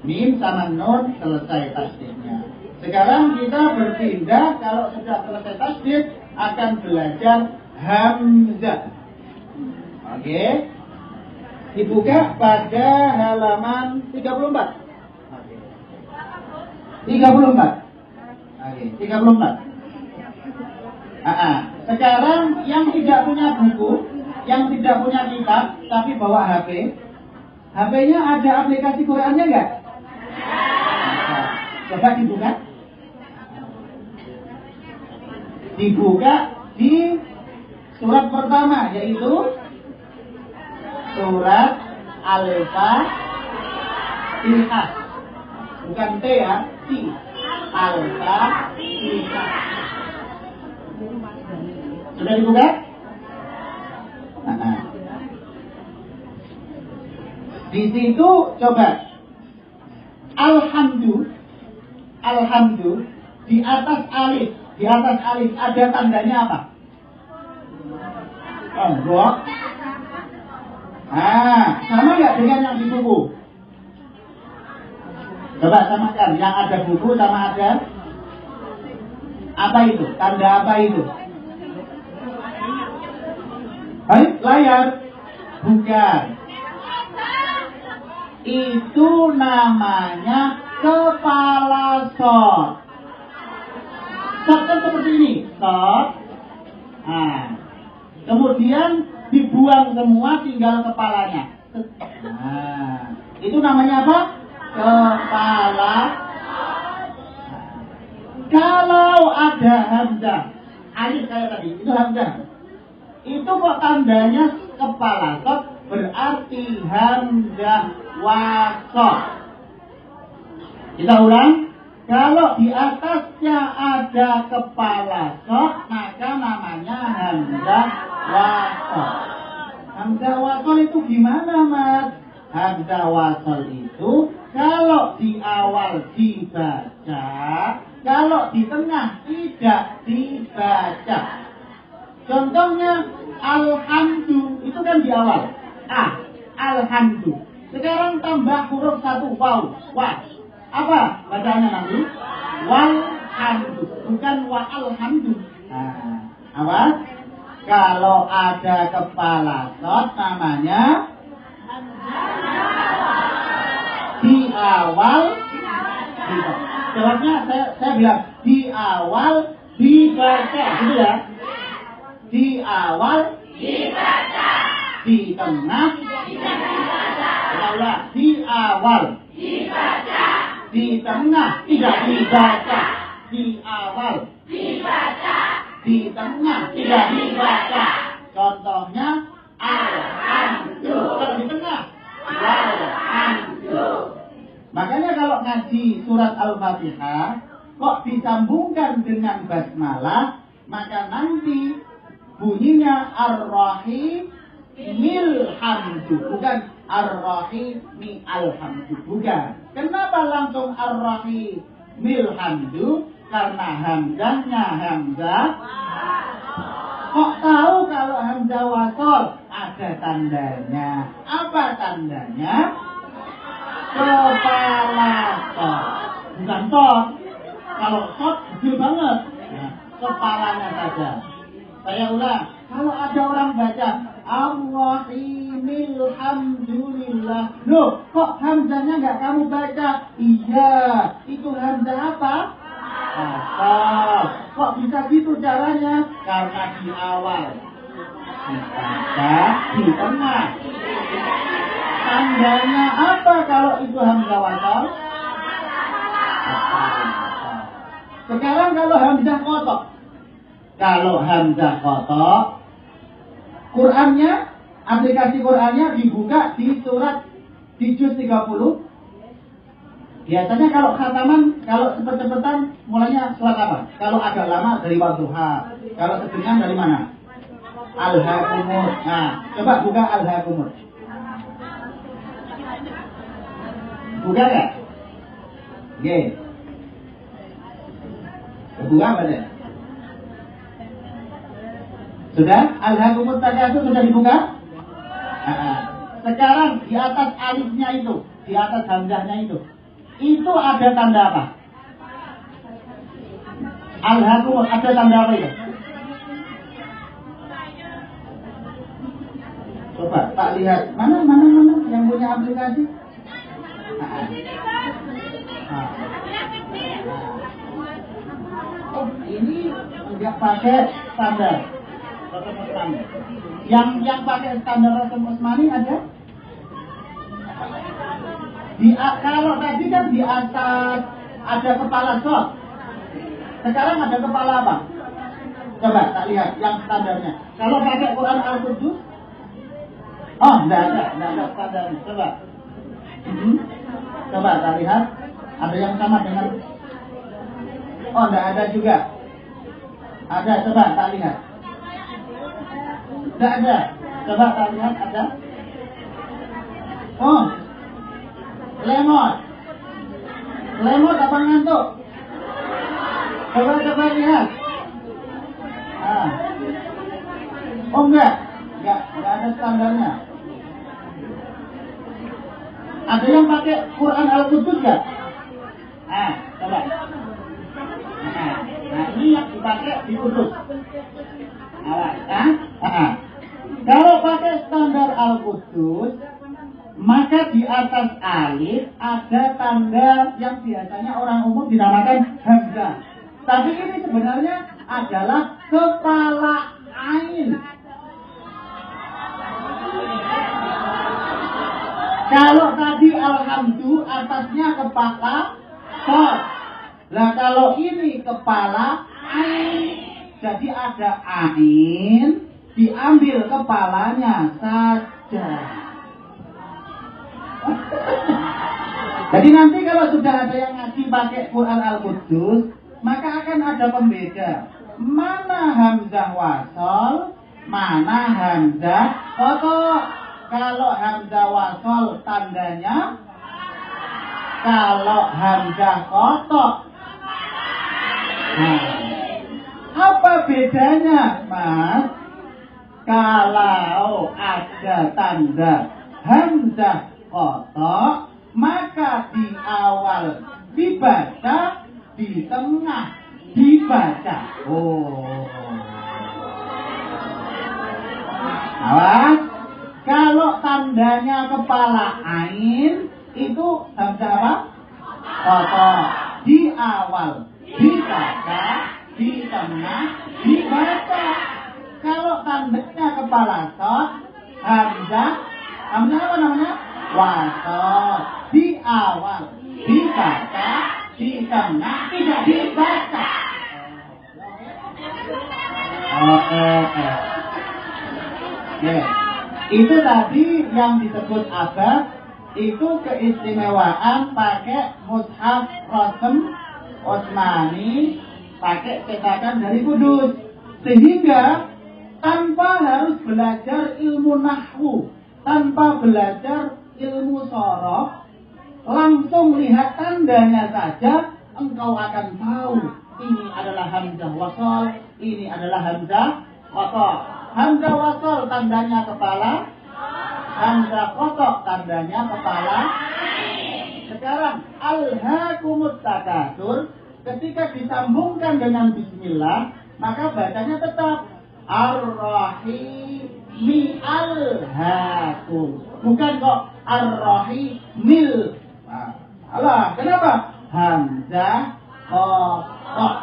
Mim sama nun selesai tasdidnya. Sekarang kita berpindah, kalau sudah selesai tasdid akan belajar hamzah. Oke. Dibuka pada halaman 34. 34. Oke, 34. Sekarang yang tidak punya buku, yang tidak punya kitab tapi bawa HP, HP-nya ada aplikasi Qurannya enggak? Coba dibuka. Dibuka di surat pertama, yaitu surat Al-Fatihah. Bukan T ya, T. Al-Fatihah. Sudah dibuka? Di situ coba alhamdu, di atas alif ada tandanya apa? Enggak. Sama nggak dengan yang di buku? Coba samakan, yang ada buku sama ada apa itu? Tanda apa itu? Layar? Bukan. Itu namanya kepala shot. Shot kan seperti ini, shot. Kemudian dibuang semua, tinggal kepalanya. Itu namanya apa? Kepala. Kalau ada hamzah, alif kayak tadi, itu hamzah. Itu kok tandanya kepala shot, berarti hamzah wasot. Kita ulang. Kalau di atasnya ada kepala shot, maka namanya hamzah wasol. Hamzah wasol itu gimana, Mas? Hamzah wasol itu kalau di awal dibaca, kalau di tengah tidak dibaca. Contohnya alhamdu itu kan di awal. Alhamdu. Sekarang tambah huruf satu waw. Apa bacanya nanti? Walhamdu, bukan wa alhamdu. Awas, kalau ada kepala shot namanya di awal. Jawabnya saya bilang di awal dibaca, gitu ya. Di awal dibaca, di tengah dibaca. Di awal dibaca, di tengah tidak dibaca. Di awal dibaca, di tengah tidak dibaca. Contohnya alhamdu. Kalau di tengah alhamdu. Makanya kalau ngaji surat Al-Fatihah kok disambungkan dengan basmalah, maka nanti bunyinya ar-rahim milhamdu, bukan ar-rahim mi alhamdu, bukan. Kenapa langsung ar-rahim milhamdu? Karena hamzahnya hamzah. Kok tahu kalau hamzah wasol? Ada tandanya. Apa tandanya? Kepala shot, bukan shot. Kalau shot kecil banget, kepalanya saja. Saya ulang, kalau ada orang baca Ar-Rahimil Hamdulillah, loh kok hamzahnya nggak kamu baca? Iya, itu hamzah apa? Asal. Kok bisa gitu caranya? Karena di awal dibaca, di tengah. Tandanya apa kalau itu hamzah wasal? Sekarang kalau hamzah kotok. Kalau hamzah kotok, Qurannya, aplikasi Qurannya dibuka di surat di juz 30. Biasanya kalau khataman, kalau cepet-cepetan mulainya surat apa? Kalau agak lama dari Wadduha. Kalau sedengan dari mana? Al-Hakumut. Nah, coba buka Al-Hakumut. Buka nggak? Oke. Buka apa deh? Sudah? Al-Hakumut Takatsur sudah dibuka? Sekarang di atas alifnya itu, di atas hamzahnya itu ada tanda apa? Al-Hakumut ada tanda apa itu? Coba tak lihat mana yang punya aplikasi? Oh, ini enggak pakai standar. Yang pakai standar Rasul Usmani ada? Kalau tadi kan di atas ada kepala shot. Sekarang ada kepala apa? Coba tak lihat yang standarnya. Kalau pakai Quran Al-Qudus, enggak ada standarnya. Coba. Coba tak lihat. Ada yang sama dengan? Enggak ada juga. Ada, coba tak lihat. Enggak ada. Coba tak lihat ada. Lemot apa ngantuk? Coba lihat. Nah. Oh enggak ada standarnya. Ada yang pakai Quran Al-Qudus enggak? Coba. Nah, ini yang dipakai di Qudus. Kalau pakai standar Al-Qudus, maka di atas alif ada tanda yang biasanya orang umum dinamakan hamzah. Tapi ini sebenarnya adalah kepala ain. Kalau tadi alhamdu atasnya kepala shad. Nah kalau ini kepala ain, jadi ada ain, diambil kepalanya saja. Jadi nanti kalau sudah ada yang ngaji pakai Quran Al-Qudus, maka akan ada pembeda. Mana hamzah wasol, mana hamzah kotok. Kalau hamzah wasol tandanya, kalau hamzah kotok. Nah, apa bedanya, Mas? Kalau ada tanda hamzah kotok, maka di awal dibaca, di tengah dibaca. Awas, kalau tandanya kepala ain itu hamzah apa? Kotok. Di awal dibaca, di tengah dibaca. Kalau tandanya kepala shad, hamzah apa namanya? Wasol. Di awal dibaca, di tengah tidak dibaca. Oke. Itu tadi yang disebut apa? Itu keistimewaan pakai mushaf Rasm Utsmani, pakai cetakan dari Kudus, sehingga tanpa harus belajar ilmu nahwu, tanpa belajar ilmu sorof, langsung lihat tandanya saja, engkau akan tahu ini adalah hamzah wasol, ini adalah hamzah kotok. Hamzah wasol tandanya kepala, hamzah kotok tandanya kepala. Sekarang alhaakumut takatsur, ketika disambungkan dengan bismillah, maka bacanya tetap ar-rahimi alhaakum, bukan kok ar-rahimil. Alah, kenapa? Hamzah kotok.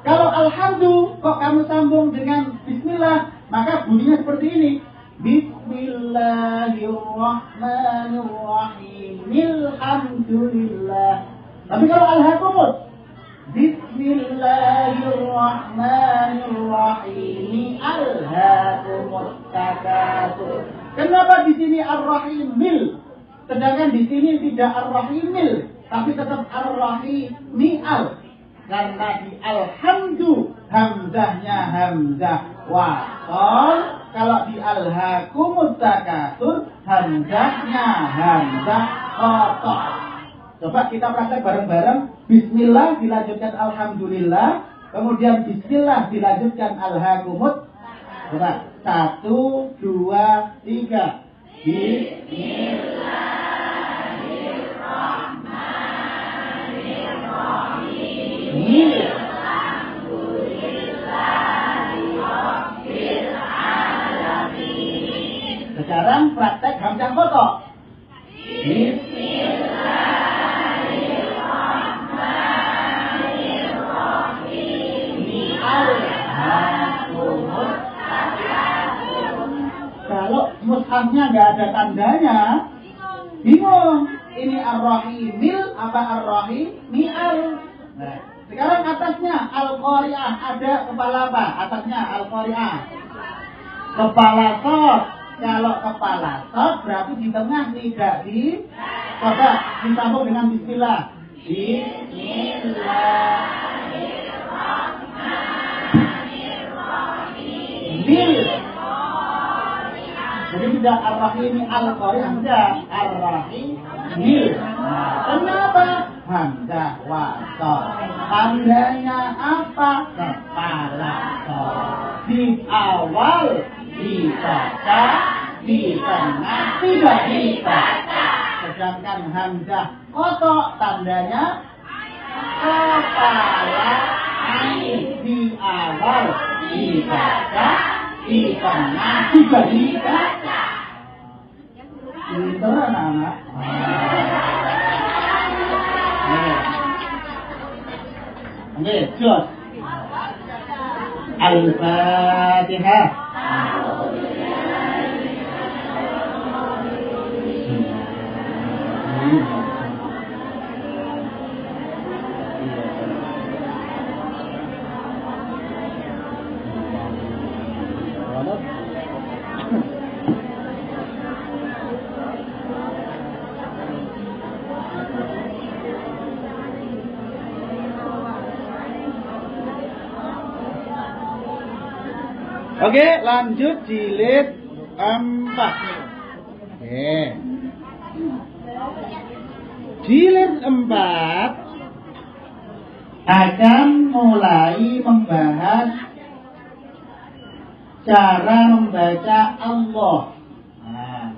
Kalau alhamdu kok kamu sambung dengan bismillah, maka bunyinya seperti ini. Bismillahirrahmanirrahim. Alhamdulillah. Tapi kalau alhaakumut, Bismillahirrahmanirrahim. Alhaakumut takatsur. Kenapa di sini ar-rahimil, sedangkan di sini tidak ar-rahimil, tapi tetap ar-rahimial? Karena di alhamdu hamzahnya hamzah wasol, kalau di alhaakumut takatsur hamzahnya hamzah kotok. Coba kita praktek bareng-bareng. Bismillah dilanjutkan alhamdulillah, kemudian bismillah dilanjutkan alhaakumut. Coba 1, 2, 3. Bismillahirrahmanirrahim. Sekarang praktek hamzah kotok. Kalau mushafnya nggak ada tandanya, bingung. Ini ar-rahimil apa ar-rahimial? Nah, sekarang atasnya al-qari'ah, ada kepala apa? Atasnya al-qari'ah, kepala shad. Kalau kepala shad berarti di tengah tidak di. Coba disambung dengan bismillah. Bismillahirrahmanirrahim. Jadi tidak ar-rahimi al-qari'ah, tidak ar-rahimil. Kenapa? hamzah wasol. Tandanya apa? Kepala sol. Di awal dibaca, di tengah tidak dibaca. Sedangkan hamzah kotok tandanya kepala ain. Di awal dibaca, di tengah tidak dibaca. Pinter anak-anak. Oke, jos. Al-Fatihah. Oke, lanjut jilid 4. Oke. Jilid 4 akan mulai membahas cara membaca Allah. Nah,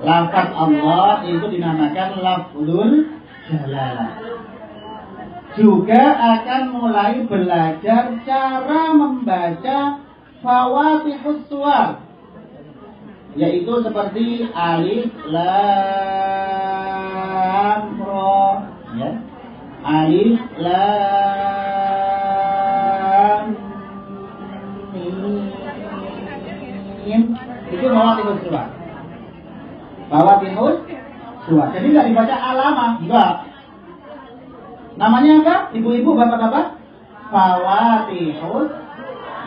lafaz Allah itu dinamakan lafzul jalalah. Juga akan mulai belajar cara membaca fawatihus suwar, yaitu seperti alif lam ra, ya. Alif lam mim, itu fawatihus suwar. Fawatihus suwar. Jadi nggak dibaca alama, enggak. Namanya apa? Ibu-ibu, bapak-bapak? Fawatihus,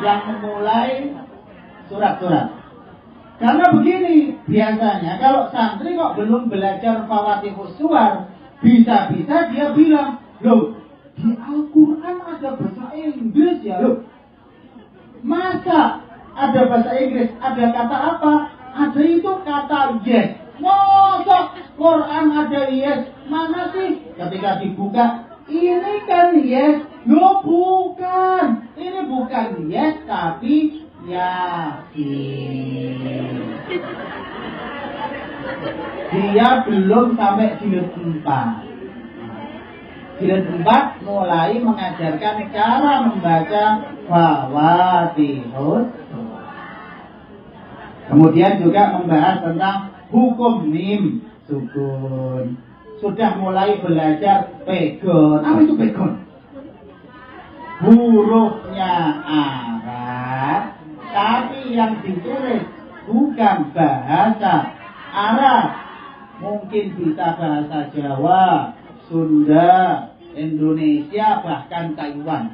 yang memulai surat-surat. Karena begini, biasanya kalau santri kok belum belajar fawatihus suwar, bisa-bisa dia bilang, loh, di Al-Quran ada bahasa Inggris ya, loh. Masa ada bahasa Inggris, ada kata apa? Ada itu kata yes. Masa Quran ada yes? Mana sih? Ketika dibuka, ini kan yes. Loh, bukan. Ini bukan yes, tapi yasin. Dia belum sampai jilid 4. Jilid 4 mulai mengajarkan cara membaca fawatihus. Kemudian juga membahas tentang hukum mim sukun. Sudah mulai belajar pegon. Apa itu pegon? Hurufnya Arab, tapi yang ditulis bukan bahasa Arab. Mungkin bisa bahasa Jawa, Sunda, Indonesia, bahkan Taiwan.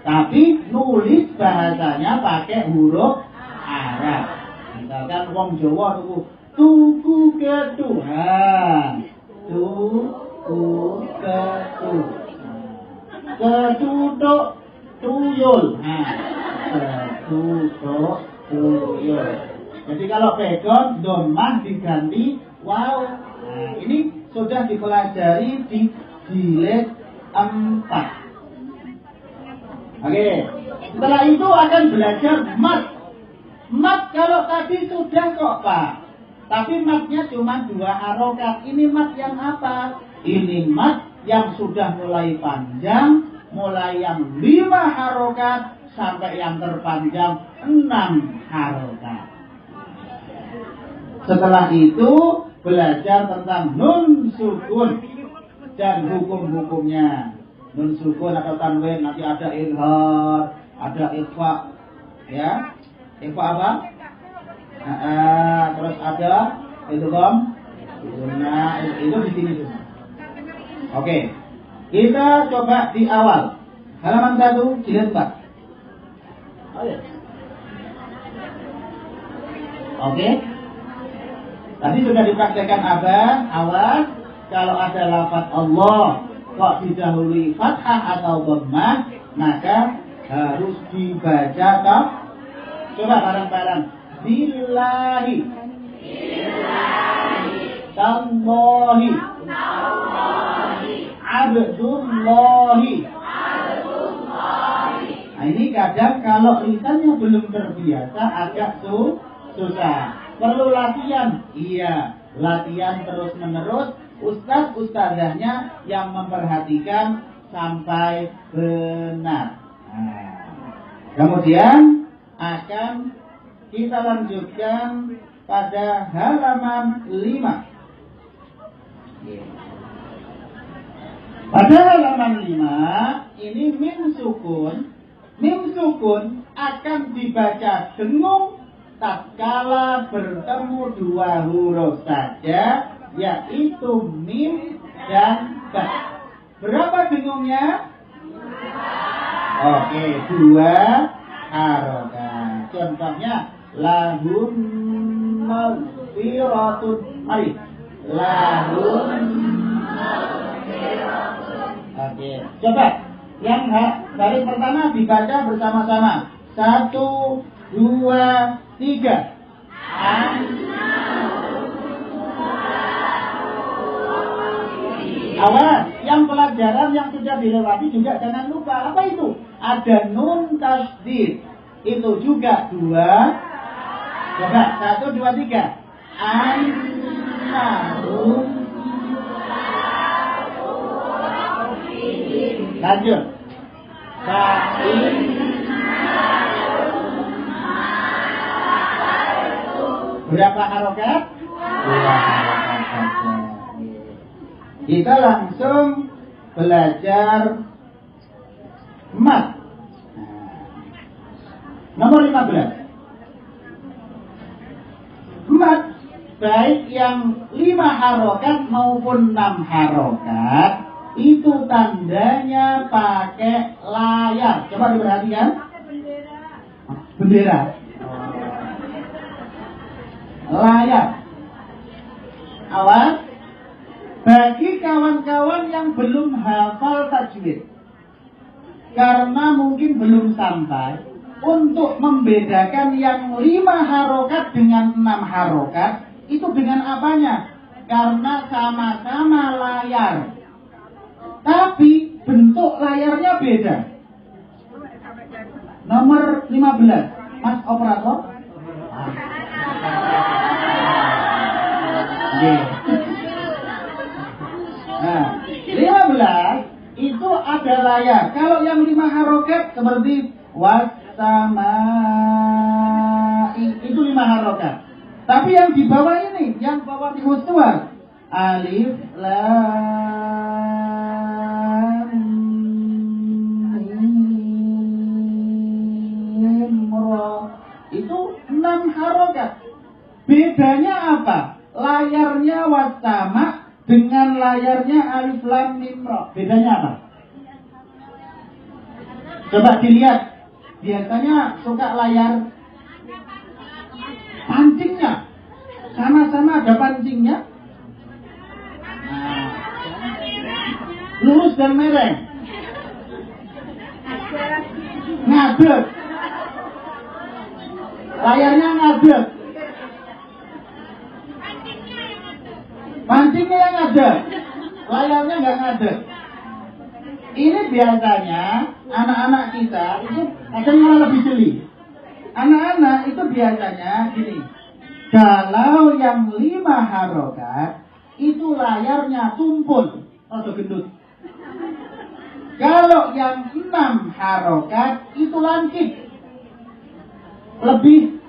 Tapi nulis bahasanya pakai huruf Arab. Misalkan wong Jawa tuku ketuhan, tuku ketuhan. Ketuduk tuyul. Nah, ketuduk tuyul. Jadi kalau pegon, domah diganti wow. Nah, ini sudah dipelajari di jilid 4. Oke. Setelah itu akan belajar mat. Mat kalau tadi sudah kok Pak. Tapi matnya cuma 2 harokat. Ini mat yang apa? Ini mat yang sudah mulai panjang, mulai yang 5 harokat sampai yang terpanjang 6 harokat. Setelah itu belajar tentang nun sukun dan hukum-hukumnya. Nun sukun atau tanwin, nanti ada izhar, ada ikhfa, ya. Ikhfa apa? Terus ada idgham, itu di sini semua. Oke, kita coba di awal. Halaman 1, jilid 4. Ayo. Oke. Tadi sudah dipraktekkan Abang. Awas, kalau ada lafaz Allah kok didahului fathah atau dhammah, maka harus dibaca toh. Coba bareng-bareng. Billahi. Billahi. tallahi, abdullahi. Nah, ini kadang kalau lisannya belum terbiasa agak susah. Perlu latihan. Iya, latihan terus menerus. Ustadz-ustadzahnya yang memperhatikan sampai benar. Nah, kemudian akan kita lanjutkan pada halaman 5. Pada halaman 5 ini mim sukun. Mim sukun akan dibaca dengung tatkala bertemu dua huruf saja, yaitu mim dan ba. Berapa dengungnya? Oke, 2 harokat. Contohnya lahum maghfiratun. Mari. Lahum maghfiratun. Oke, coba yang baris pertama dibaca bersama-sama. 1, 2, 3. Awas, yang pelajaran yang sudah dilewati juga jangan lupa. Apa itu? Ada nun tasdid. Itu juga 2. Coba 1, 2, 3. Annahum. Lanjut. Berapa harokat? 2 harokat saja. Kita langsung belajar mat. Nomor 15. Mat baik yang 5 harokat maupun 6 harokat itu tandanya pakai layar. Coba diperhatikan. Bendera. Layar. Awas. Bagi kawan-kawan yang belum hafal tajwid, karena mungkin belum sampai, untuk membedakan yang 5 harokat dengan 6 harokat, itu dengan apanya? Karena sama-sama layar, tapi bentuk layarnya beda. Nomor 15, Mas Operator. Nah, 15 itu ada layar. Kalau yang 5 harokat seperti wassamai itu 5 harokat. Tapi yang di bawah ini, yang bawah di mustuar, alif lam mim ra, itu 6 harokat. Bedanya apa? Layarnya wassama dengan layarnya alif lam mim ra. Bedanya apa? Coba dilihat. Biasanya suka layar pancingnya. Sama-sama ada pancingnya. Nah, lurus dan mereng. Ngadeg. Layarnya ngadeg. Pancingnya yang ada, layarnya nggak ngadeg. Ini biasanya anak-anak kita itu akan malah lebih jeli. Anak-anak itu biasanya gini, kalau yang 5 harokat itu layarnya tumpul atau gendut. Kalau yang 6 harokat itu lancip, lebih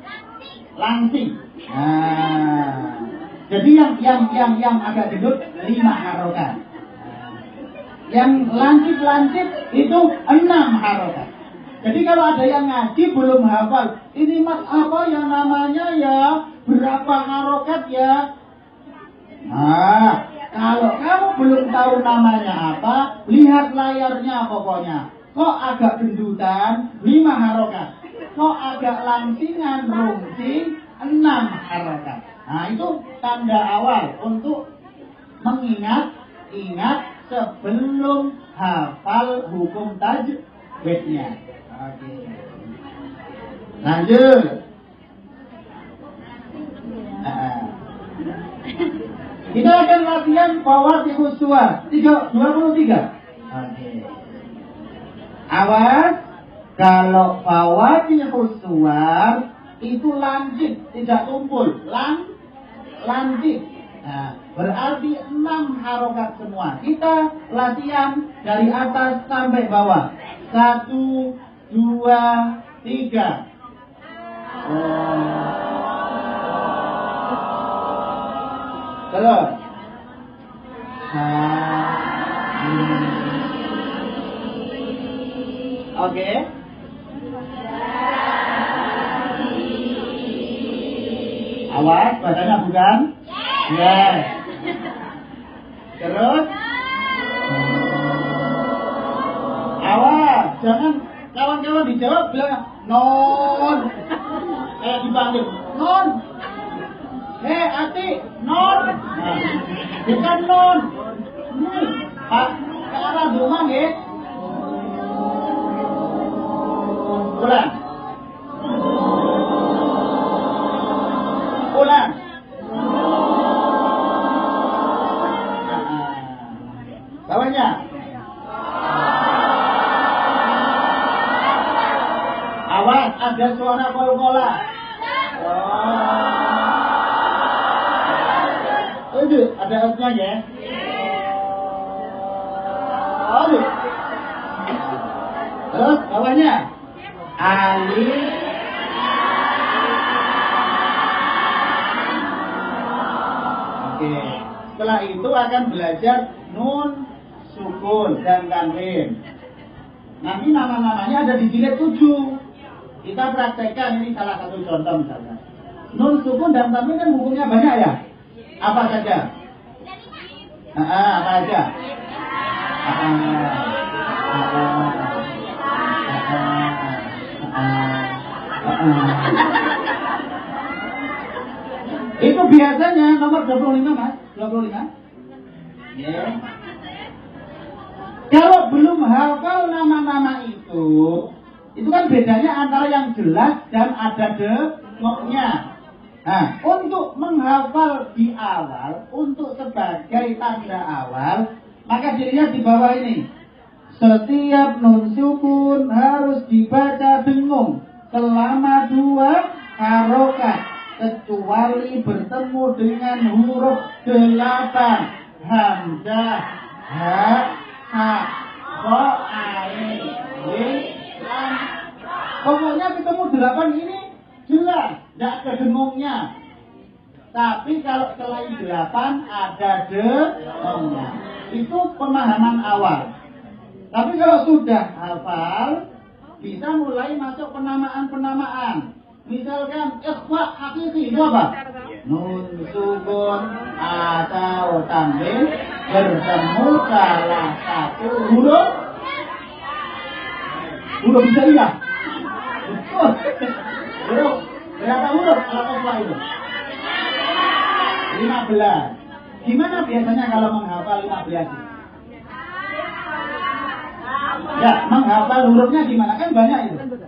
langsing. Nah, jadi yang agak gendut 5 harokat. Yang lancip itu 6 harokat. Jadi kalau ada yang ngaji belum hafal, ini mas apa yang namanya ya, berapa harokat ya? Nah, kalau kamu belum tahu namanya apa, lihat layarnya pokoknya. Kok agak gendutan 5 harokat. Kok agak langsingan rungsing 6 harokat. Nah, itu tanda awal untuk ingat sebelum hafal hukum tajwidnya. Oke. Lanjut. Kita akan latihan Fawatihus Suwar 23. Oke. Awas, kalau Fawatihus Suwar itu lancip, tidak tumpul, lancip. Nah, berarti 6 harokat semua. Kita latihan dari atas sampai bawah. 1, 2, 3. Terus. Oke. Awas, bacanya bukan? Yes. Terus. Awas, jangan kawan-kawan dijawab bilang non. Dipanggil non. Ati, non. Nah, bukan non. Pak, ke arah rumah nggih. Ulang. Bawahnya. Awas, ada suara kol-kola. Itu ada esnya ya. Aduh. Terus bawahnya. Alif. Oke. Setelah itu akan belajar nun, sukun, dan tanwin. Nanti nama-namanya ada di jilid 7. Kita praktekkan, ini salah satu contoh misalnya. Nun, sukun, dan tanwin kan bukunya banyak ya? Apa saja? Apa aja? Itu biasanya nomor 25 mas, 25. Yeah. Kalau belum hafal nama-nama itu kan bedanya antara yang jelas dan ada dengoknya. Nah, untuk menghafal di awal, untuk sebagai tanda awal, maka dilihat di bawah ini. Setiap nun sukun harus dibaca dengung selama 2 harokat, kecuali bertemu dengan huruf 8. Hamzah, ha, ha, kho, ain, lam. Pokoknya ketemu 8 ini jelas, tidak ada dengungnya. Tapi kalau selain 8 ada dengungnya. Itu pemahaman awal. Tapi kalau sudah hafal, bisa mulai masuk penamaan-penamaan. Misalkan ikhfa hakiki itu apa? Nun sukun atau tanwin bertemu salah satu huruf bisa iya. Huruf berapa huruf kalau ikhfa itu? 15. Gimana biasanya kalau menghafal 15? Ya, menghafal hurufnya gimana? Kan banyak itu.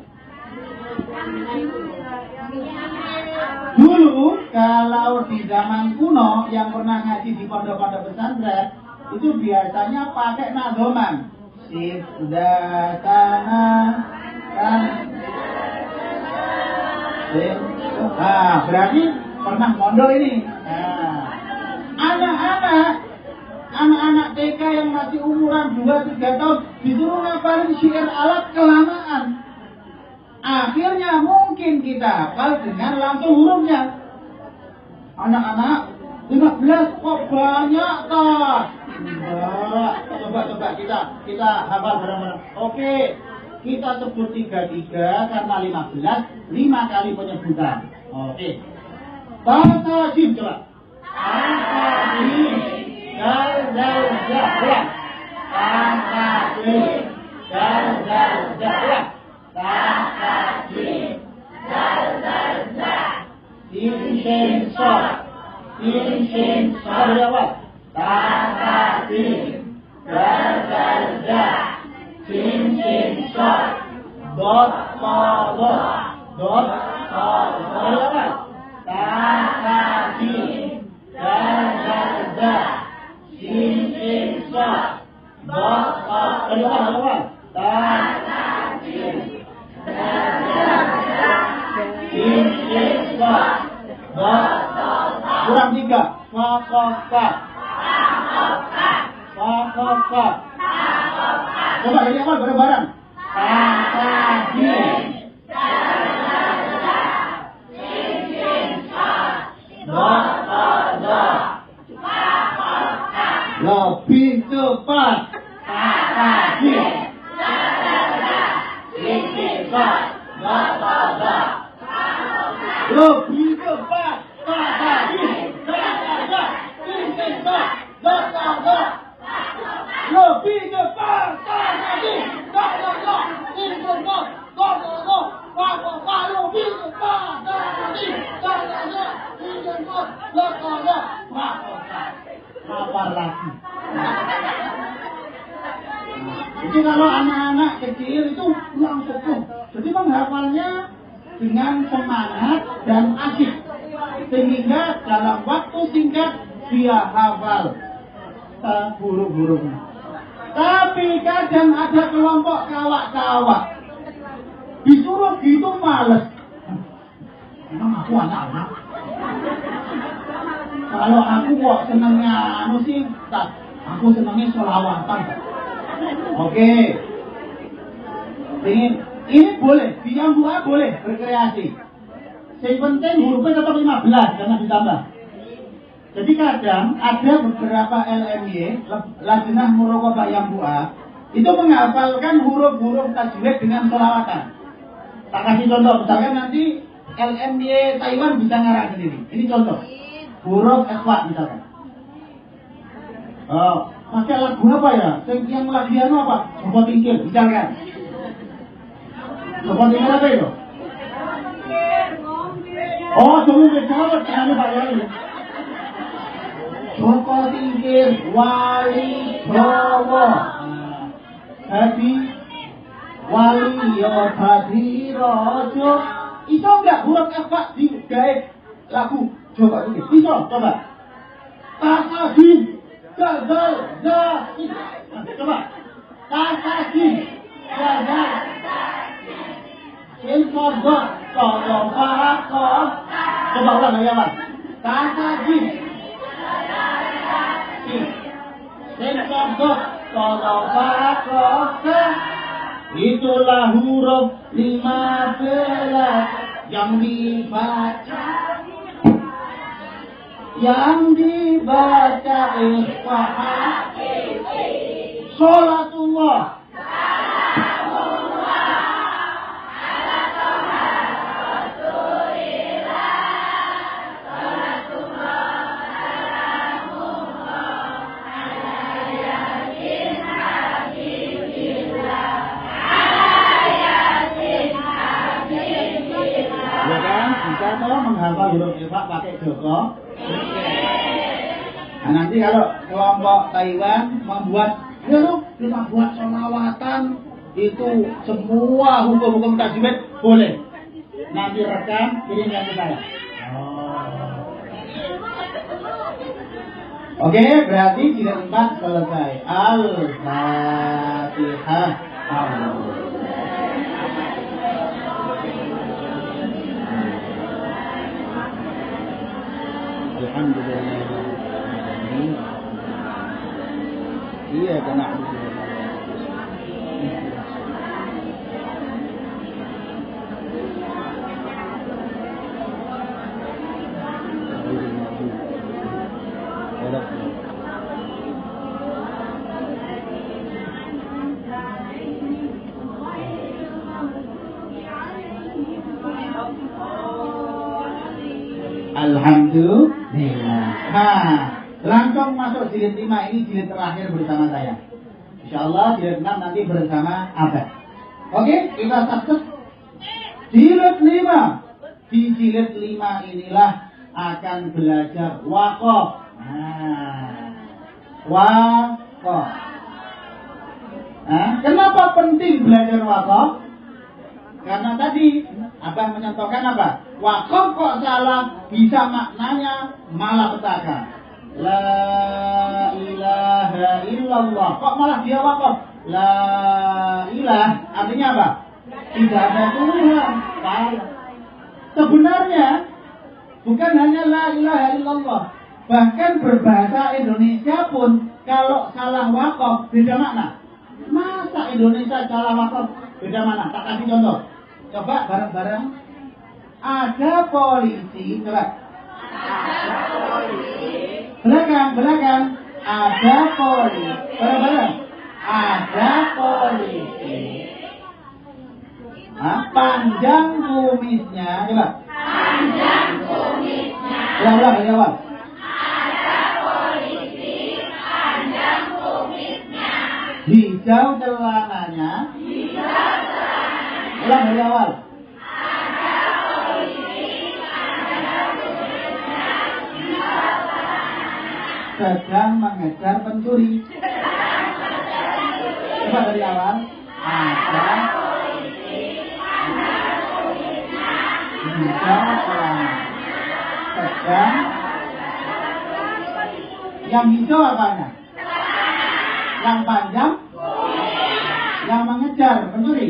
Dulu kalau di zaman kuno yang pernah ngaji di pondok-pondok pesantren itu biasanya pakai nadoman. Sibdatana kan. Berarti pernah mondok ini. Anak-anak TK yang masih umuran 2-3 tahun disuruh ngapalin syair alat kelamaan. Akhirnya mungkin kita hafal dengan langsung hurufnya. Anak-anak 15 kok banyak toh? Coba kita hafal bareng-bareng. Oke, kita sebut 33 karena 15, 5 kali penyebutan. Oke. Bahasa jim coba. Bahasa jim. Dal ulang. Bahasa jim. Dal ulang. Takajim, Sin shin dari awal. Takajim, Sin shin dot dari awal. Takajim, da. Sin sin sa. Ba ba. Kedua. Ta sin. Sin sin sa. Ba. Kurang 3. Fa fa fa. Fa fa fa. Coba dari awal bareng-bareng. Lebih cepat. Lebih cepat. Lebih cepat. Lapar lagi. Jadi kalau anak-anak kecil itu langsung jadi menghafalnya dengan semangat dan asik, sehingga dalam waktu singkat dia hafal huruf-hurufnya. Tapi kadang ada kelompok kawak-kawak disuruh gitu males. Emang aku anak-anak? Kalau aku kok senengnya sih, aku senengnya sholawatan. Oke. Ini boleh, yang dua boleh berkreasi. Yang penting hurufnya tetap 15, jangan ditambah. Jadi kadang ada beberapa LMY, Lajnah Muraqabah yang dua, itu menghafalkan huruf-huruf tajwid dengan sholawatan. Tak kasih contoh, misalkan nanti LMY Taiwan bisa ngarang sendiri. Ini contoh. Huruf ikhfa misalkan. Pakai lagu apa ya? Yang lagian apa? Joko Tingkir misalkan. Joko Tingkir apa itu? Oh, Joko Tingkir apa? Jangan lupa ya. Joko Tingkir Wali Jowo. Hadi Wali yo Hadi Rojo. Itu enggak huruf ikhfa di gaib lagu Joko Tingkir. Bisa coba. Tasadi Gazal Zahid. Coba. Tasadi Gazal Inkordo Kodo Farako. Coba ulang dari awal. Tasadi Inkordo Kodo Farako. Itulah huruf 15 yang dibaca ikhfa. Sholatullah. Ya kan? Bisa toh menghafal huruf ikhfa pakai Joko. Nah, nanti kalau kelompok Taiwan membuat, ya kita buat sholawatan itu semua hukum-hukum tajwid boleh. Nanti rekam kirimkan ke saya. Oke, berarti jilid 4 selesai. Al-Fatihah. Alhamdulillah. Iya karena Alhamdulillah. Langsung masuk jilid 5, ini jilid terakhir bersama saya. Insyaallah jilid 6 nanti bersama Abah. Oke, kita sukses. Jilid 5. Di jilid 5 inilah akan belajar waqaf. Waqaf. Kenapa penting belajar waqaf? Karena tadi Abah menyontohkan apa? Waqaf kok salah, bisa maknanya malapetaka. La ilaha illallah. Kok malah dia wakaf? La ilah artinya apa? Tidak ada Tuhan. Salah. Sebenarnya bukan hanya la ilaha illallah. Bahkan berbahasa Indonesia pun kalau salah wakaf beda makna. Masa Indonesia salah wakaf beda makna? Tak kasih contoh. Coba bareng-bareng. Ada polisi, coba. Ada polisi. Belakang. Ada polisi. Bareng-bareng. Ada polisi. Panjang kumisnya, coba. Panjang kumisnya. Ulang dari awal. Ada polisi, panjang kumisnya. Hijau celananya. Hijau celananya. Ulang dari awal. Ada polisi, panjang kumisnya. Hijau celananya. Sedang mengejar pencuri. Coba dari awal. Ada hijau celana. Sedang. Yang hijau apanya? Yang panjang? Yang mengejar pencuri.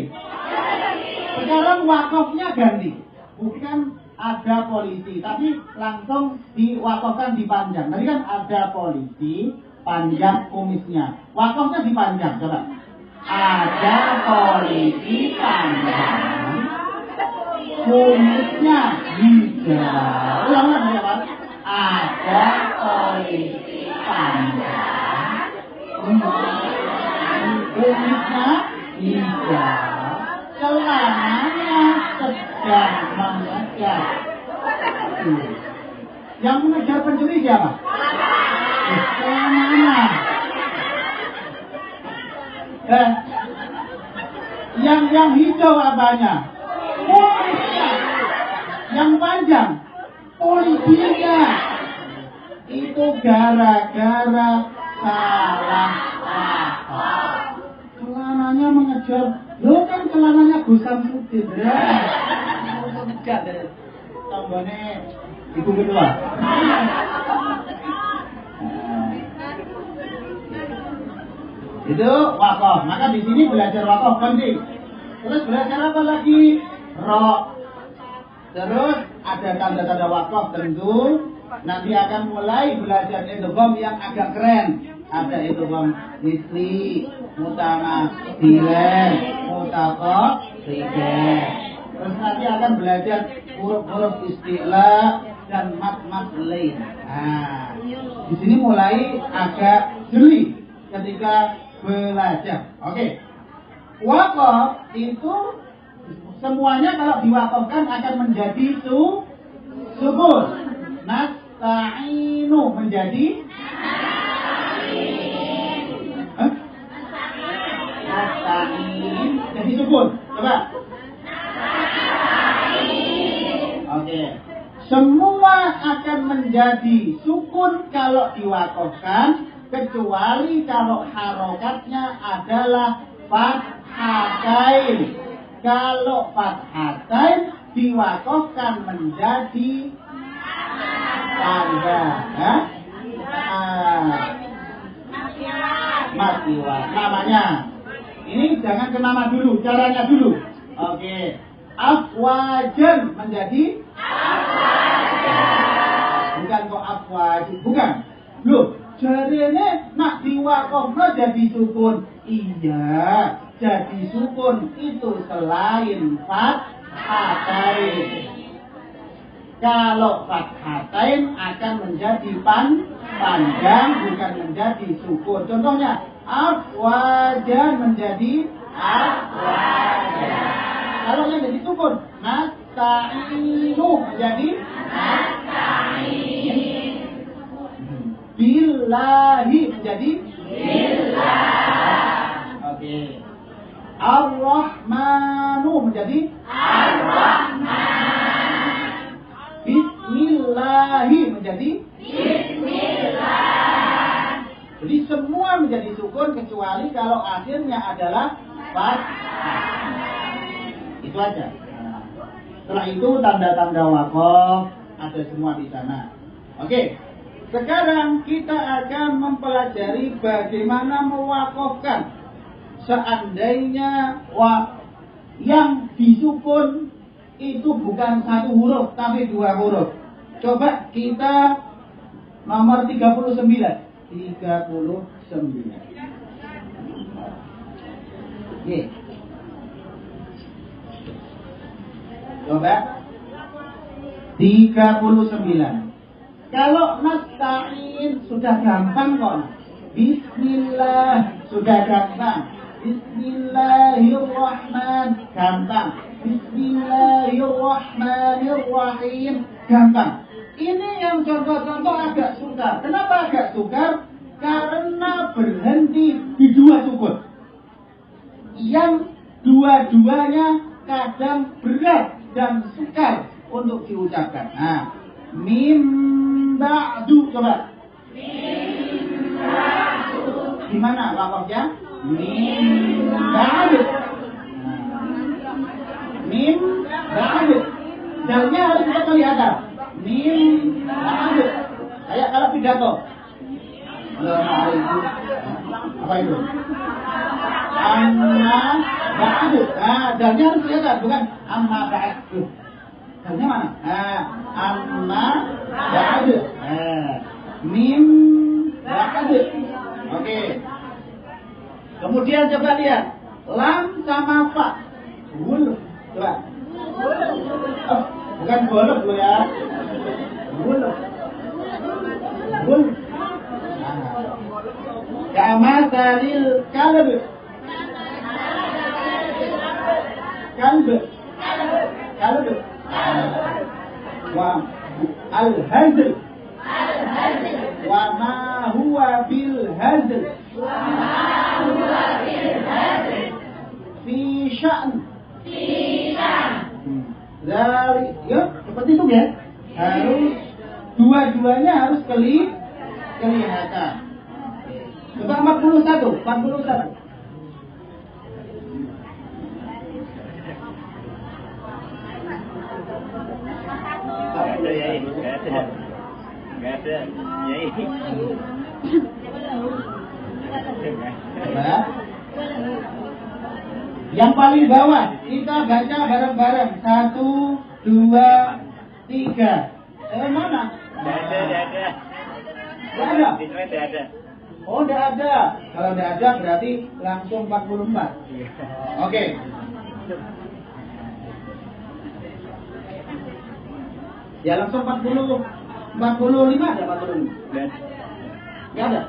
Sekarang wakafnya ganti. Bukan ada polisi, tapi langsung diwakafkan di panjang. Tadi kan ada polisi, panjang kumisnya. Wakafnya dipanjang, coba. Ada polisi panjang kumisnya hijau. Ulang dari awal. Ada polisi panjang kumisnya hijau. Celananya sedang mengejar. Yang mengejar pencuri siapa? Celananya. Yang hijau apanya? Kumisnya. Yang panjang polisinya. Itu gara-gara salah wakaf. Celananya mengejar. Lo kan celananya Gusam Sudin. Tambahnya ibu ketua. Itu wakaf. Maka di sini belajar wakaf penting. Terus belajar apa lagi? Ro. Terus ada tanda-tanda wakaf tentu. Nanti akan mulai belajar idgham yang agak keren. Ada idgham misli, mutamatsilan, mutaqabilan. Terus nanti akan belajar huruf-huruf istilah dan mat lain. Nah, di sini mulai agak jeli ketika belajar. Oke. Wakaf itu semuanya kalau diwakafkan akan menjadi subur. Nasta'inu menjadi nasta'in jadi subur. Coba. Oke. Semua akan menjadi sukun kalau diwakafkan, kecuali kalau harokatnya adalah fathatain. Kalau fathatain diwakafkan menjadi tanda, matiwa. Namanya. Ini jangan ke nama dulu, caranya dulu. Oke. Afwajan menjadi bukan kok afwaj, bukan. Loh, jarene nak diwakafna jadi sukun. Iya, jadi sukun itu selain fathatain. Kalau fathatain akan menjadi panjang, bukan menjadi sukun. Contohnya, afwajan menjadi afwajan. Kalau yang jadi sukun, nasta'inu menjadi nasta'in. Billahi menjadi billah. Oke. Ar-Rahmanu menjadi Ar-Rahman. Bismillahi menjadi Bismillah. Jadi semua menjadi sukun kecuali kalau akhirnya adalah fathah. Itu aja. Nah, setelah itu tanda-tanda wakaf ada semua di sana. Oke. Sekarang kita akan mempelajari bagaimana mewakafkan seandainya yang disukun itu bukan satu huruf tapi dua huruf. Coba kita nomor 39. 39. Ye. Coba 39. Kalau nasta'in sudah gampang kok. Bismillah sudah gampang. Bismillahirrahman gampang. Bismillahirrahmanirrahim gampang. Ini yang contoh-contoh agak sukar. Kenapa agak sukar? Karena berhenti di dua sukun. Yang dua-duanya kadang berat dan sukar untuk diucapkan. Nah, mim ba'du, coba. Mim ba'du. Gimana wakafnya? Mim ba'du. Mim ba'du. Dalnya harus kita kelihatan. Mim ba'du. Kayak kalau pidato. Assalamualaikum. Apa itu? Amma ba'du. Nah, dalnya harus kelihatan, bukan amma ba'du. Dalnya mana? Amma ba'du. Mim ba'du. Oke. Kemudian coba lihat lam sama fa. Wul. Coba. Oh, bukan golok lo ya. Wul. Wul. Kama salil kalb. Kalb. Kalb. Wa al-hazl. Wa ma huwa bil hazl. Fi sya'n. Dari, yuk, seperti itu ya. Harus dua-duanya harus kelihatan. Coba 41. Nggak ada. Ya. Yang paling bawah kita baca bareng-bareng. 1, 2, 3. Mana? Nggak ada. Nggak ada. Nggak ada. Oh, nggak ada. Kalau nggak ada berarti langsung 44. Oke. Ya langsung 45 ada 45. Nggak ada.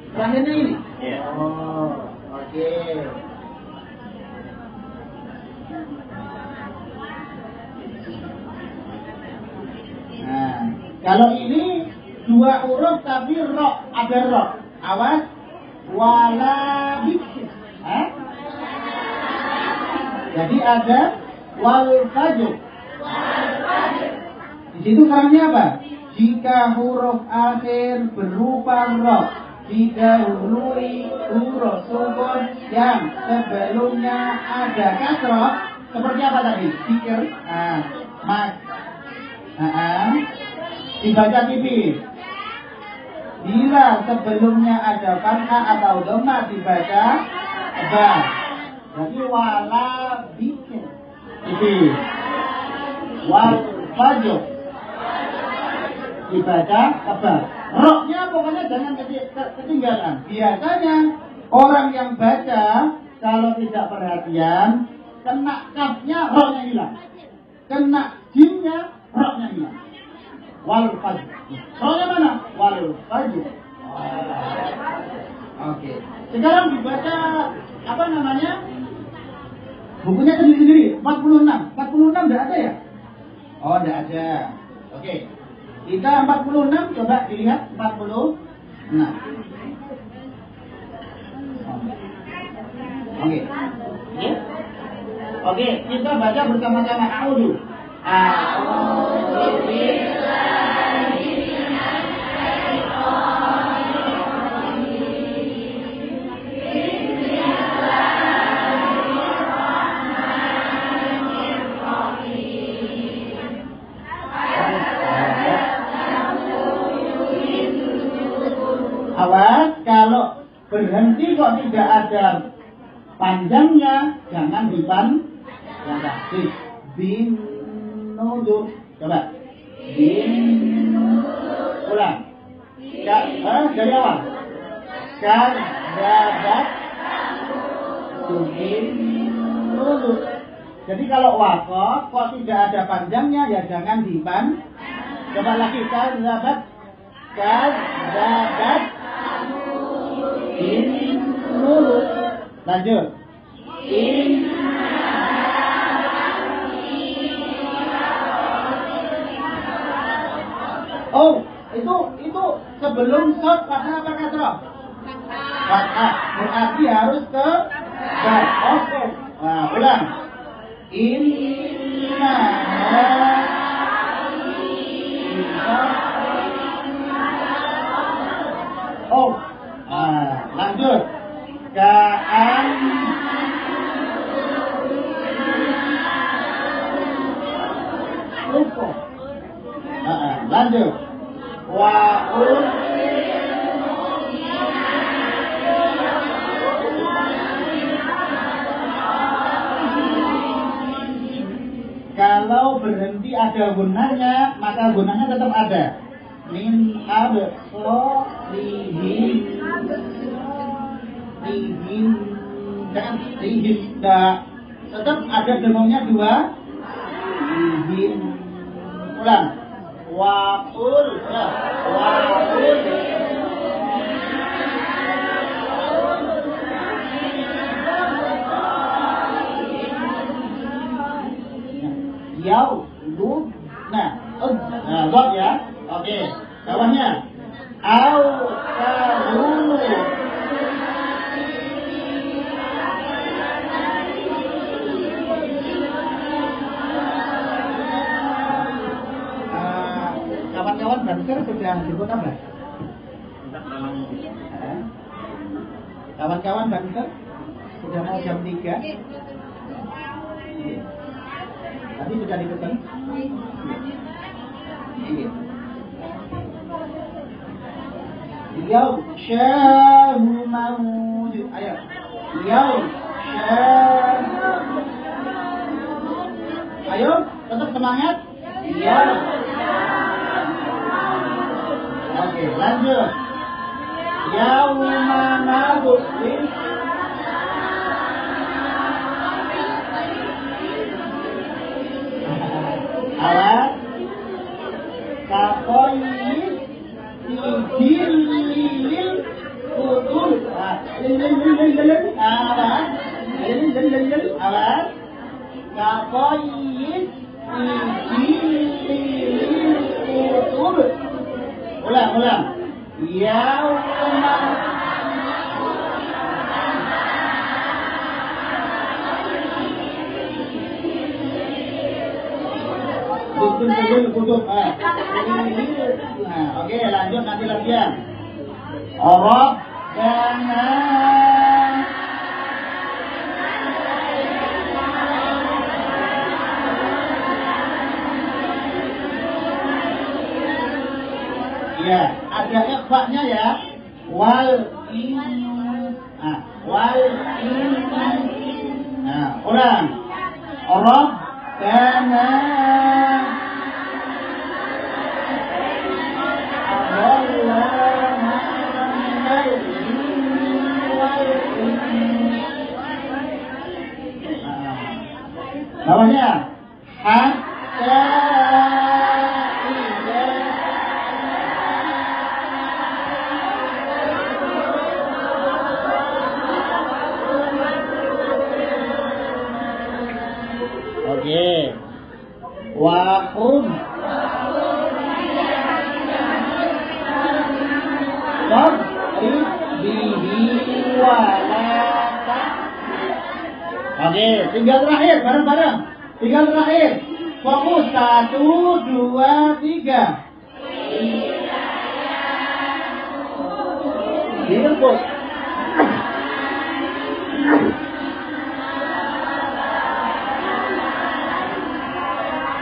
Terakhirnya ini. Iya. Oh, oke. Nah, kalau ini dua huruf tapi ro, ada ro. Awas, wala bikis. Jadi ada wal fajr. Di situ karangnya apa? Jika huruf akhir berupa ro didahului huruf sukun yang sebelumnya ada kasroh, seperti apa tadi? Pikir, mas, dibaca tipis. Bila sebelumnya ada fathah atau dhamma dibaca ba. Jadi wala bikin tipis. Wal fajr dibaca tebal. Roknya pokoknya jangan ketinggalan. Biasanya orang yang baca kalau tidak perhatian, kena kafnya roknya hilang, kena jimnya roknya hilang. Wal fajr. Roknya mana? Wal fajr. Oke. Sekarang dibaca apa namanya? Bukunya sendiri-sendiri. 46. 46 tidak ada ya? Oh, tidak ada. Oke. Kita 46, coba dilihat 46. Oke. Oke, kita baca bersama-sama. A'udzu. A'udzu billahi minasyaitonir rajim. kok tidak ada panjangnya, jangan dipanjangkan. Bin nudur. Coba. Bin ulang. Dari awal. Kadzabat bin nudur. Jadi kalau waqaf kok tidak ada panjangnya ya jangan dipan. Coba lagi kadzabat bin nudur. Lanjut. Oh, itu sebelum shot fathah apa kasrah? Fathah. Berarti harus ke bad. Oke. Nah, ulang. Inna oh. Lanjut. Ka'an ruko. Lanjut. Wa'ul kalau berhenti ada gunanya, maka gunanya tetap ada. Min absolihin dan lihim tetap ada denungnya dua. Lihim. Ulang. Waqul. Yaudub. Dot ya. Oke. Bawahnya. Au tahulu. Kawan-kawan banser sudah dibuat apa? Kawan-kawan banser sudah mau jam 3. Tadi sudah dipesan. Yaum syahu mawjud. Ayo. Yaum syahu. Ayo, tetap semangat. Yaum. Oke, lanjut. Yauma nabusir. Alat kakoyi idilil kutul. Alat kakoyi idilil kutul. Ulang. Yauma kutub. Oke, lanjut nanti latihan. Rabbana ya, ada ikhfa-nya ya. Wal ulang. Rabbana bawahnya hatta oke. Waqum oke, tinggal terakhir, bareng-bareng. Tinggal terakhir. Fokus, 1, 2, 3. Dijemput.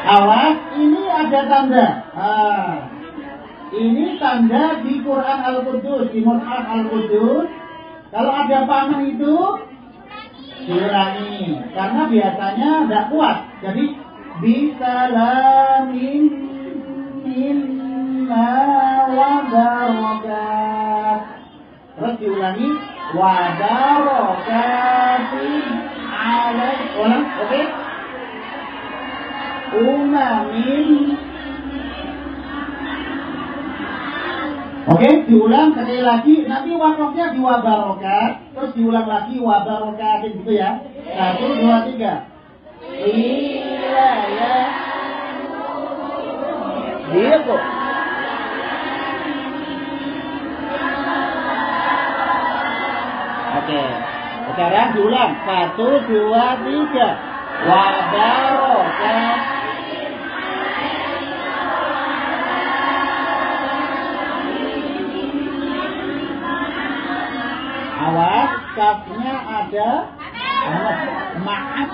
Awas, ini ada tanda. Ini tanda di Quran Al-Qudus, di Mushaf Al-Qudus. Kalau ada panah itu diulangi, karena biasanya tidak kuat. Jadi bisalamin minna wa barakat. Terus diulangi wa barakatin alaikum. Ulang, oke? Umamin. Oke, diulang sekali lagi. Nanti wakafnya di wa barokat, terus diulang lagi wa barakatin gitu ya. 1, 2, 3. Iya ya. Iya kok. Oke. Sekarang diulang. 1, 2, 3. Wa barokat. Awas, kafnya ada maaf.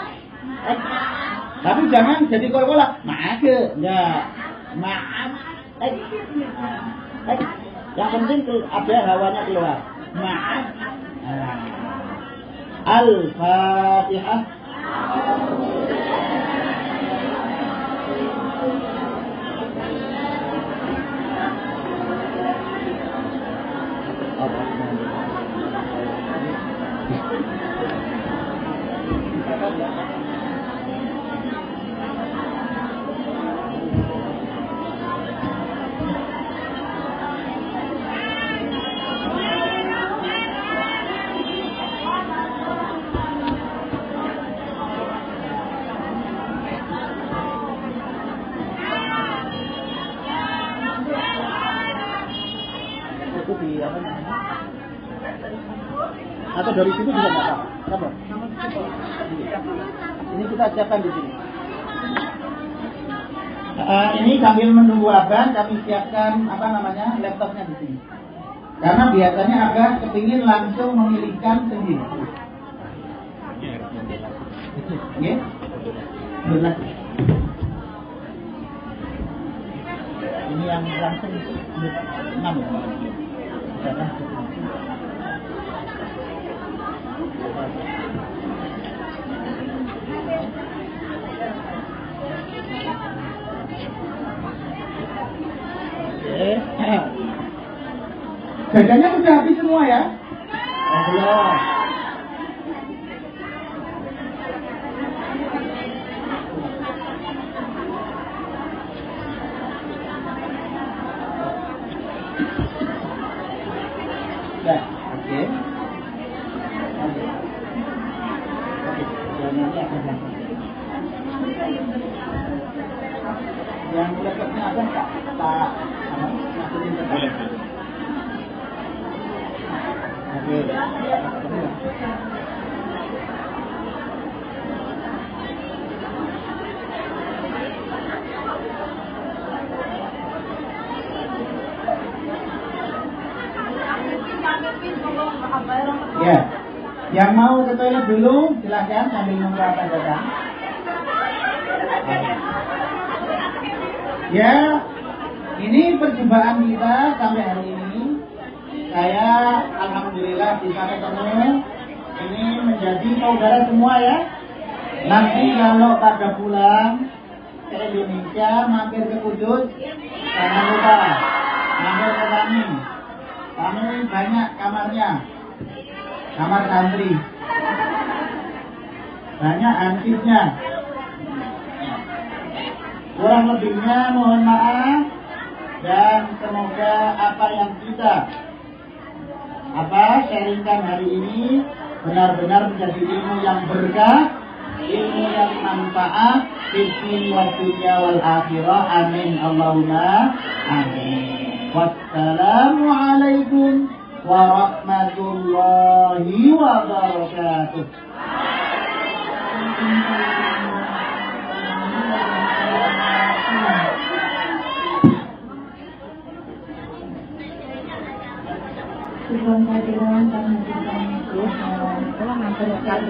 Tapi jangan jadi kola-kola. Maaf enggak. Maaf. Yang penting ada hawanya keluar. Maaf. Al-Fatihah. Atau dari situ juga nggak apa-apa. Ini kita siapkan di sini. Ini sambil menunggu abang, kami siapkan laptopnya di sini. Karena biasanya abang kepingin langsung memilihkan sendiri. Oke? Benar. Ini yang langsung 6. Jaganya sudah habis semua ya? Belum. Ya, oke. Yang laptopnya ada Pak? Masukin ke boleh. Oke. Ya, yang mau ke toilet dulu silakan sambil nunggu apa datang. Ya, ini perjumpaan kita sampai hari ini. Saya alhamdulillah bisa ketemu. Ini menjadi saudara semua ya. Nanti kalau pada pulang ke Indonesia mampir ke Kudus, jangan lupa mampir ke kami. Kami banyak kamarnya. Kamar santri. Banyak hansipnya. Kurang lebihnya mohon maaf. Dan semoga apa yang kita sharingkan hari ini benar-benar menjadi ilmu yang berkah, ilmu yang manfaat di dunia wal dunya wal akhirah. Amin Allahumma amin. Wassalamualaikum warahmatullahi wabarakatuh. Sebelum kehadiran kami telah mempersiapkan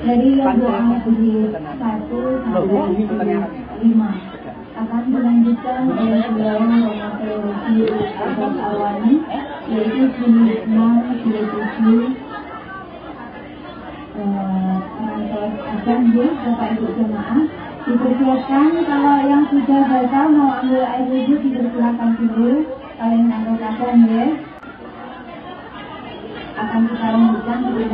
jadi yang doa di 1 sampai 5 akan dilanjutkan oleh beliau teologi Abbas Alwani, yaitu jilid 6, jilid 7. Akan ya, Bapak Ibu jemaah, dipersiapkan kalau yang sudah batal mau ambil air wudhu dipersilakan dulu, kalian angkat ya. Akan kita lanjutkan di